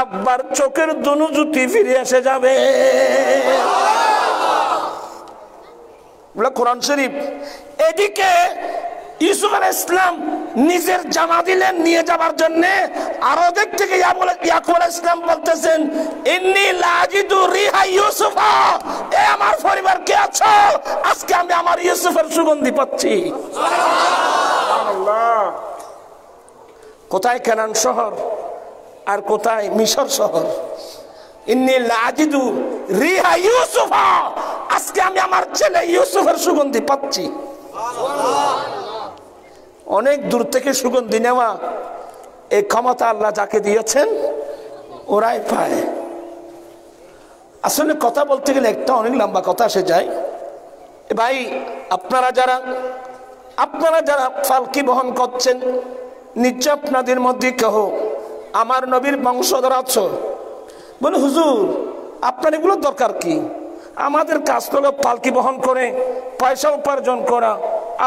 আব্বার চোখের দুনো জ্যোতি ফিরে এসে যাবে। কোরআন শরীফ। এদিকে ইউসুফ আলাইহিস সালাম নিজের জামা দিলেন নিয়ে যাবার জন্য, আর ওদের থেকে ইয়াকুব আলাইহিস সালাম বলতেছেন, ইন্নী লাজিদু রিহা ইউসুফা, এ আমার পরিবার কে আছো, আজকে আমি আমার ইউসুফের সুগন্ধি পাচ্ছি। সুবহানাল্লাহ। কোথায় কেনান শহর আর কোথায় মিশর শহর? ইন্নী লাজিদু রিহা ইউসুফা, আজকে আমি আমার ছেলে ইউসুফের সুগন্ধি পাচ্ছি। অনেক দূর থেকে সুগন্ধি নেওয়া এই ক্ষমতা আল্লাহ যাকে দিয়েছেন ওরাই পায়। আসলে কথা বলতে গেলে একটা অনেক লম্বা কথা এসে যায়। ভাই আপনারা যারা পালকি বহন করছেন, নিশ্চয় আপনাদের মধ্যে কেহ আমার নবীর বংশধর আছো। বলে হুজুর আপনার এগুলো দরকার কি? আমাদের কাজ হলো পালকি বহন করে পয়সা উপার্জন করা,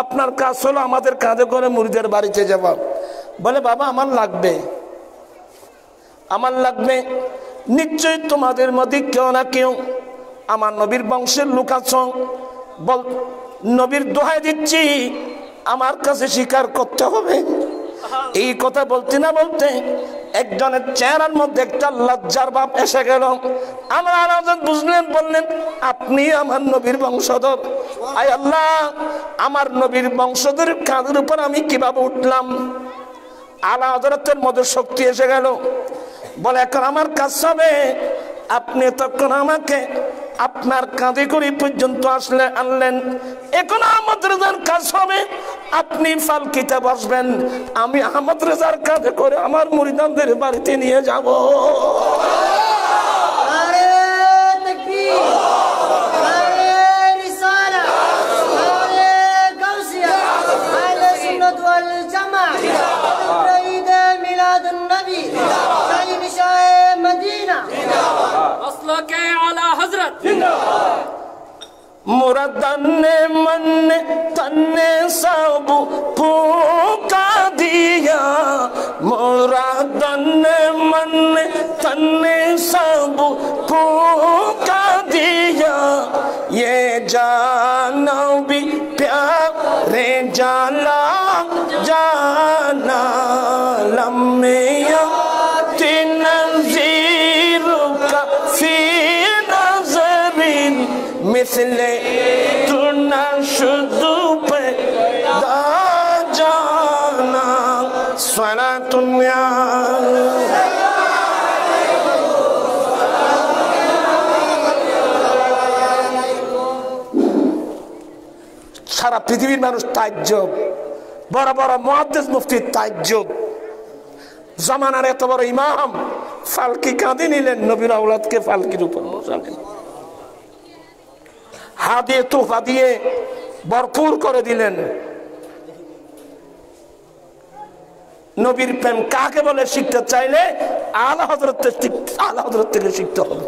আপনার কাজ হলো আমাদের কাঁধে করে মুরিদের বাড়িতে যাওয়া। বলে বাবা আমার লাগবে। নিশ্চয়ই তোমাদের মধ্যে কেউ না কেউ আমার নবীর বংশের লোক আছো। বল নবীর দোহাই দিচ্ছি আমার কাছে স্বীকার করতে হবে। এই কথা বলতে না বলতে একজনের চেহারার মধ্যে একটা লজ্জার ভাব এসে গেল। আমরা বুঝলেন, বললেন আপনি আমার নবীর বংশধর। আয় আল্লাহ, আমার নবীর বংশধরের কাঁধের উপর আমি কিভাবে উঠলাম? আলা হযরতের মধ্যে শক্তি এসে গেল। বলে এখন আমার কাজ হবে, আপনি তখন আমাকে আপনার কাঁধে করে পর্যন্ত আনলেন। এখন আহমদ রেজার কাজ হবে, আপনি পালকিতে বসবেন, আমি আহমদ রেজার কাঁধে করে আমার মুরিদানদের বাড়িতে নিয়ে যাব। मोरा तन्ने मन तन्ने सब फूका दिया, मोरा तन्ने मन तन्ने सब फूका दिया, ये जाना भी प्यारे जाला जाना लम्मिया तीन जीरो का सी नजरिन मिसले तू ना शुद्ध पे दा जाना स्वरा तुन्या সারা পৃথিবীর মানুষ তাজ্জব, বড় বড় মুহাদ্দিস মুফতি তাজ্জব। জামানার এত বড় ইমাম ফালকি কাঁধে নিলেন, নবীর আওলাদকে ফালকির উপর বসালেন, হাদিয়ে তোহফা দিয়ে ভরপুর করে দিলেন। নবীর প্রেম কাকে বলে শিখতে চাইলে আলা হযরত থেকে শিখতে হবে।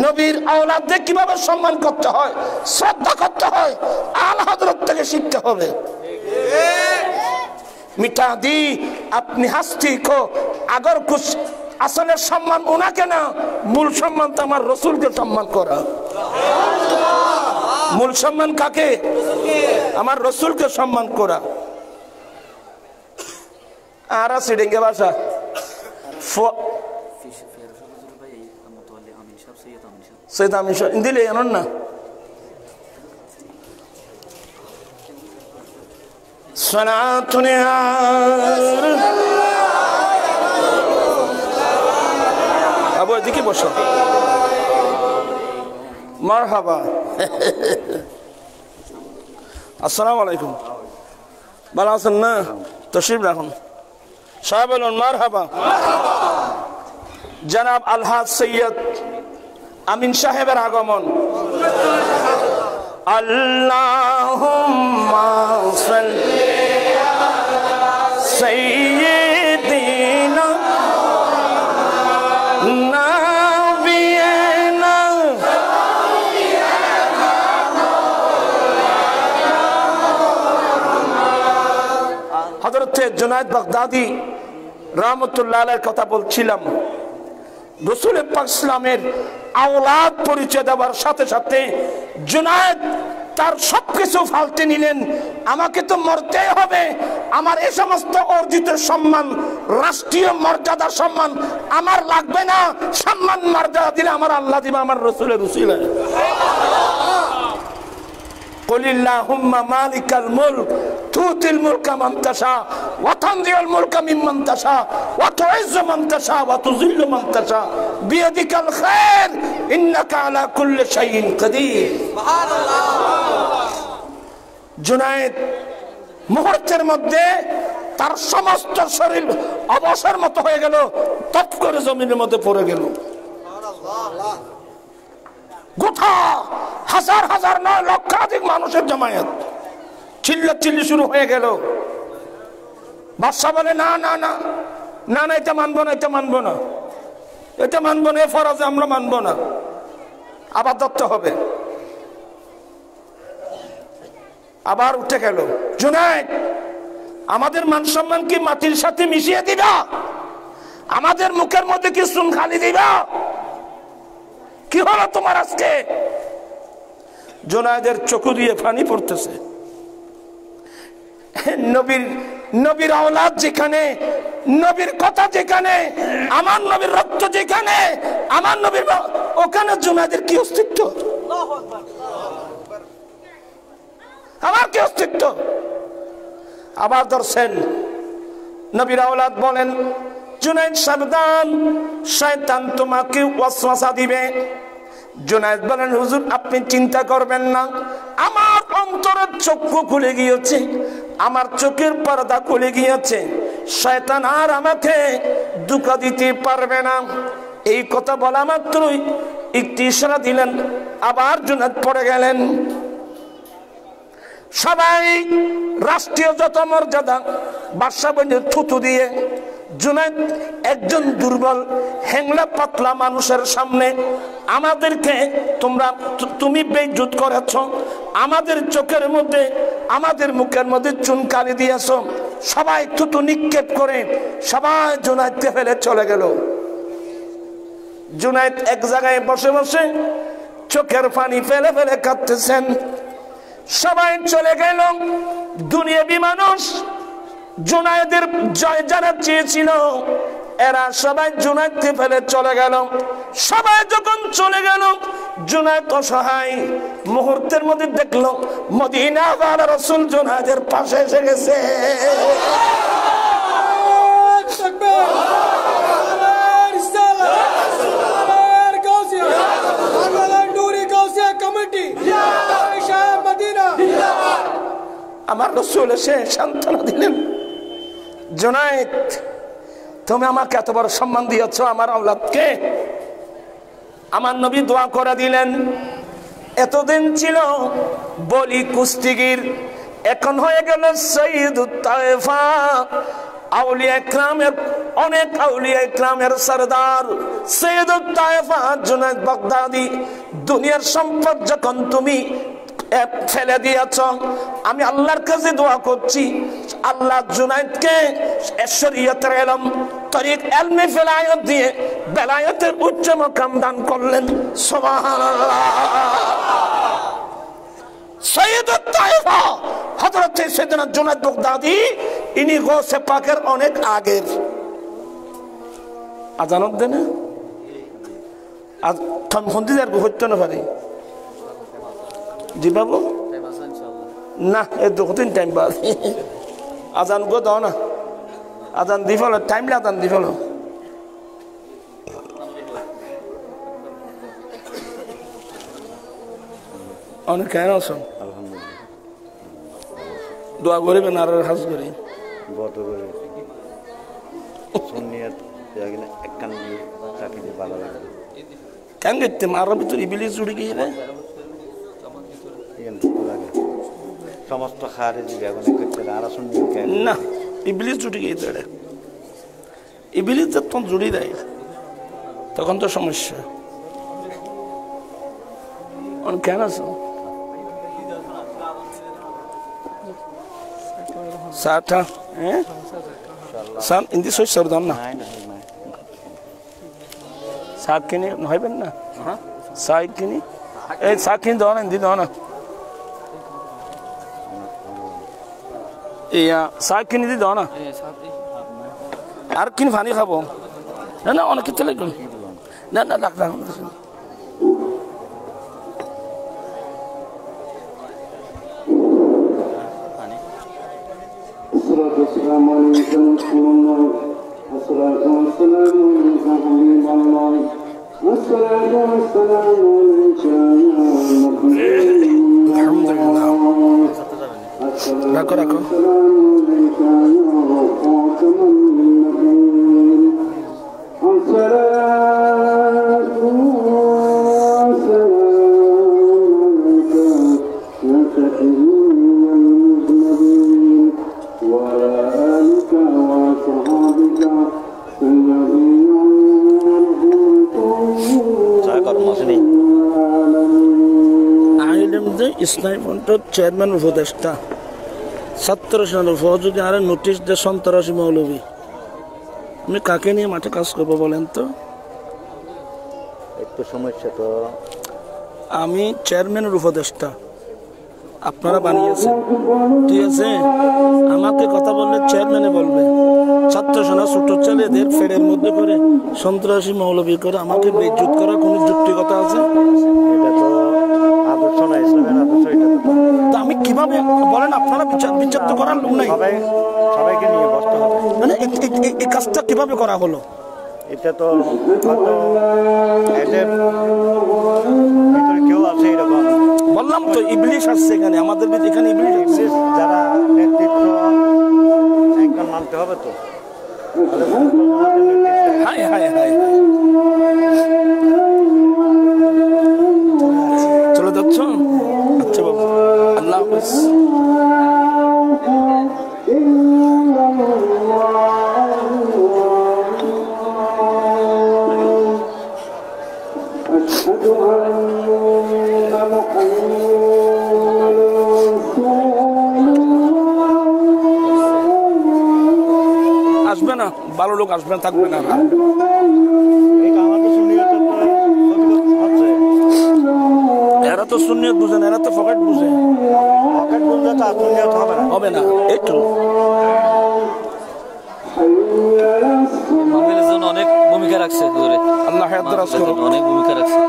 নবীর আওলাদদের কিভাবে সম্মান করতে হয়, শ্রদ্ধা করতে হয়, আলা হযরত থেকে শিখতে হবে। মিটা দি আপনি হাস্তি কো আগর কুছ, আসলে সম্মান ওনাকে না, মূল সম্মান তো আমার রসুলকে সম্মান করা। মূল সম্মান কাকে? আমার রসুলকে সম্মান করা। আর সিডিঙ্গে ভাষা সৈয়দ আমিন সাহেব দিলে জানেন না, সনাতনে আবু এদিকে বসো। মারহাবা। আসসালামু আলাইকুম। ভালো আছেন না? তশরিফ রাখুন। সাহেব বলুন মারহাবা। জনাব আলহাজ সৈয়দ আমিন সাহেবের আগমন। আল্লাহুম্মা সাল্লি আলা সাইয়্যিদিনা নাবিয়িনা হযরত জুনায়েদ বাগদাদি রাহমাতুল্লাহ আলাইহির কথা বলছিলাম। রাসূল পাক ইসলামের আওলাদ পরিচয় দেওয়ার সাথে সাথে জুনায়েদ তার সবকিছু ফালতে নিলেন। আমাকে তো মরতেই হবে, আমার এই সমস্ত অর্জিত সম্মান, রাষ্ট্রীয় মর্যাদা সম্মান আমার লাগবে না। সম্মান মর্যাদা দিলে আমার আল্লাহ দিবে আমার রাসূলের উসিলায়। কুলিল্লাহুম্মা মালিকাল মুলক তুতিল মুলকা মান তাশা ওয়া তানজিউল মুলকা মিম্মান তাশা ওয়া তুইজ্জু মান তাশা ওয়া তুযিল্লু মান তাশা বিয়াদিকাল খায়র ইন্নাকা আলা কুল্লি শাইইন কাদির। সুবহানাল্লাহ। জুনায়েদ মুহূর্তের মধ্যে তার সমস্ত শরীর অবসর মতো হয়ে গেল, তপ করে জমিনের মধ্যে পড়ে গেল। গোটা হাজার হাজার নয় লক্ষাধিক মানুষের জমায়েত, চিল্লাচিল্লি শুরু হয়ে গেল। বাদশা বলে, না না না না না, এটা মানবো না, এটা মানবো না, এটা মানবো না, এ ফরজে আমরা মানবো না, আবার ধরতে হবে। আবার উঠে গেল, জুনায়েদ আমাদের মান সম্মান কি মাটির সাথে মিশিয়ে দিবা? আমাদের মুখের মধ্যে কি চুন খালি দিবা? কি হলো তোমার আজকে? জুনায়েদের চোখে দিয়ে পানি পড়তেছে। নবীর আওলাদ যেখানে, নবীর কথা যেখানে, আমার নবীর রক্ত যেখানে, আমার নবীর ওখানে জুনায়েদের কি অস্তিত্ব? আমার কি অস্তিত্ব? আবার ধরছেন, নবীর আওলাদ বলেন, জুনায়েদ সাবধান, শয়তান তোমাকে ওয়াসওয়াসা দিবে। জুনায়েদ বলেন, হুজুর আপনি চিন্তা করবেন না, আমার অন্তরের চক্ষু খুলে গিয়েছে, আমার চোখের পর্দা খুলে গিয়েছে, শয়তান আর আমাকে ধোঁকা দিতে পারবে না। এই কথা বলা মাত্রই একটি ইশারা দিলেন, আবার জুনায়েদ পড়ে গেলেন। সবাই রাষ্ট্রীয় যত মর্যাদা বাদশা বলে থুতু দিয়ে, জুনায়েদ একজন দুর্বল হ্যাংলা পাতলা মানুষের সামনে আমাদেরকে তুমি বেইজ্জত করেছ, আমাদের চোখের মধ্যে আমাদের মুখের মধ্যে চুনকালি দিয়েছ। সবাই থুতু নিক্ষেপ করে সবাই জুনায়েদকে ফেলে চলে গেল। জুনায়েদ এক জায়গায় বসে বসে চোখের পানি ফেলে ফেলে কাঁদতেছেন। সবাই চলে গেল। দুনিয়াবি মানুষ জুনায়েদের জয় যারা চেয়েছিল, এরা সবাই জুনায়েদকে ফেলে চলে গেল। সবাই যখন চলে গেল, জুনায়েদ অসহায় মুহূর্তের মধ্যে দেখলো মদিনা ওয়ালা রাসূল জুনায়েদের পাশে এসে গেছে। আমার রাসূল এসে সান্ত্বনা দিলেন, জুনায়েদ তুমি আমাকে এত বড় সম্মান দিয়েছ, আমার আওলাদকে। আমার নবী দোয়া করে দিলেন, এতদিন ছিল বলি কুস্তিগির, এখন হয়ে গেল সৈয়দুত তায়েফা, আউলিয়া ইকরামের অনেক আউলিয়া ইকরামের সরদার সৈয়দুত তায়েফা জুনায়েদ বাগদাদি। দুনিয়ার সম্পদ যখন তুমি ফেলে দিয়েছ, আমি আল্লাহর কাছে দোয়া করছি, আল্লাহ জুনায়েদকে শরীয়তের ইলম তরিক ইলমে ফেলায়ত দিয়ে বেলায়েতের উচ্চ মাকাম দান করলেন। সুবহানাল্লাহ। সৈয়দুত তায়েফা হযরত সাইয়েদনা জুনায়েদ বাগদাদি, ইনি গৌসে পাকের অনেক আগের। আজানত দেন আজ থম হন্দিদার হইতে না পারে জি বাবু, না এ 2-3 টাইম বাদ আজান গো দাও না, আজান দি ফেলো, টাইমলে আজান দি ফেলো। অনেক কেন আছো? দোয়া করিবেন আর হাজ করি কেন গেতে মারার ভিতর ইবিলিস জুড়ে গিয়ে সমস্ত খারিজি বেগুনে করতে আর শুনবি না, ইবলিস জুড়ে গিয়েছে। ইবলিস যখন জুড়ি দেয় তখন তো সমস্যা। কেন আছো? চাটা হ্যাঁ সান ইন্দি সই সরদাম না সাত কিনি হইবেন না, সাই কিনি এই সাত কিনি দাও না, ইন্দি দাও না, ইয়া সাত কিনি দি দাও না, আর কিনি পানি খাবো না, না অনেক কিছু লাগবে না, না লাগ লাগ السلام عليكم رسول الله والصلاة والسلام عليك حبيب الله والصلاة والسلام عليك يا محمد. الحمد لله. রাখো রাখো ইসলামী ফ্রন্টের চেয়ারম্যান উপদেষ্টা ছাত্র সেনার সহযোগী আরে নোটিশ দে সন্ত্রাসী মৌলবী। আমি কাকে নিয়ে মাঠে কাজ করবো বলেন তো? একটু সমস্যা তো। আমি চেয়ারম্যানের উপদেষ্টা, আপনারা বানিয়েছেন, ঠিক আছে? আমাকে কথা বললে চেয়ারম্যানে বলবে। ছাত্র সেনা ছোট ছেলেদের ফেরের মধ্যে করে সন্ত্রাসী মৌলবী করে আমাকে বেইজ্জত করার কোনো যুক্তিকতা আছে? এটা তো আদর্শ না, ইসলামের আদর্শ এটা তো। তা আমি কিভাবে বলেন? আপনারা বিচার তো করার লোক নাই, সবাইকে নিয়ে বসতে হবে। মানে এই কাজটা কিভাবে করা হলো? এটা তো হয়তো এদের ভিতরে কেউ আছে এরকম। বললাম তো ইবলিশ আসছে এখানে, আমাদের এখানে ইবলিশ আসছে। যারা নেতৃত্ব একজন মানতে হবে তো। হায় হায় হায়, চলে যাচ্ছ? আচ্ছা বাবু, আল্লাহ হাফেজ। আসবে না, ভালো লোক আসবে না, থাকবে না। এরা তো সুন্নিয়ত বুঝে না, এরা তো ফকেট বুঝে। পকেট বুঝলে তো সুন্নিয়ত হবে না। একটু মাহফিলের জন্য অনেক ভূমিকা রাখছে করে, আল্লাহ হায়াত দারাজ করুন, অনেক ভূমিকা রাখছে।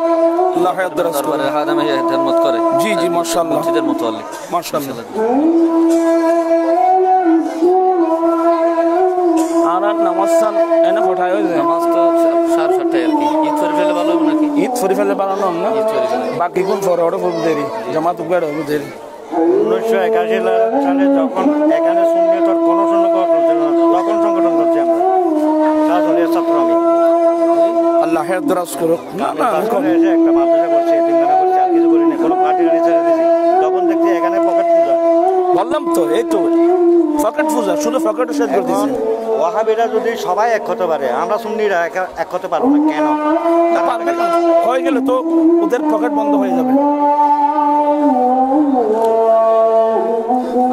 আল্লাহ হায়াত দারাজ করুন। দরবারের হাদামে খেদমত করে। জি জি, মাশাআল্লাহ, মসজিদের মতো আল্লাহ মাশাআল্লাহ। আর নামাজ এনে ফটায় হয়ে যায়। নামাজ তো 7:30 আর কি। ঈদ করে ফেলে ভালো হবে নাকি? ঈদ ফরি ফেলে বানানো না, ঈদ করে ফেলে বাকি কোন ফর ওটা খুব দেরি, জামাত উগাড় হবে দেরি। 1981 সালে যখন এখানে সুন্নিয়তের কোনো সংগঠন ছিল না, তখন সংগঠন করছি আমরা, শাহজালালের ছাত্র আমি। আল্লাহ হায়াত দারাজ করুক। না না, এসে একটা মাদ্রাসা করছি, এতিমখানা করছি, আর কিছু করি না, কোনো পার্টি গাড়ি ছেড়ে দিয়েছি। তখন দেখছি এখানে পকেট পূজা। বললাম তো, এই তো ফকেট পূজা, শুধু ফকেটে শেষ করে দিয়েছে। ওয়াহাবিরা যদি সবাই এক হতে পারে, আমরা সুন্নিরা এক হতে পারবো না কেন? পারবে না, হয়ে গেলে তো ওদের পকেট বন্ধ হয়ে যাবে।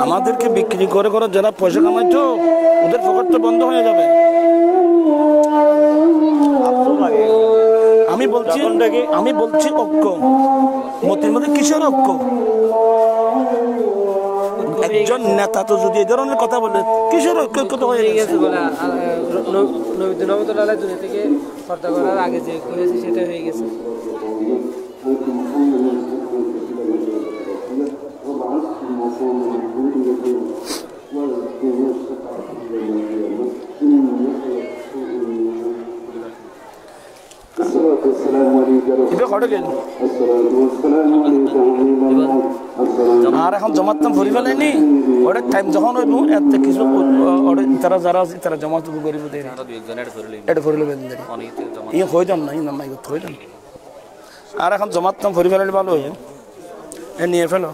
আমাদেরকে বিক্রি করে করে যারা পয়সা কামাইতো, ওদের পকেট তো বন্ধ হয়ে যাবে। আমি বলছি ঐক্য, মতির মধ্যে কিসের ঐক্য? একজন নেতা তো যদি এই ধরনের কথা বলে, কিসের ঐক্য হয়ে গেছে? দুনিয়া থেকে পর্দা করার আগে যে হয়েছে সেটা হয়ে গেছে। আর এখন জমাতাম ভরি ফেলেনি, ওটা টাইম যখন হইব এত কিছু তারা যারা আছে তারা জমা টুকু করিব দেরি, এটা ভরি লবেন দেরি ই হয়ে যান না, ই না হয়ে যান। আর এখন জমাতাম ভরি ফেলে ভালো হয়ে নিয়ে ফেলো।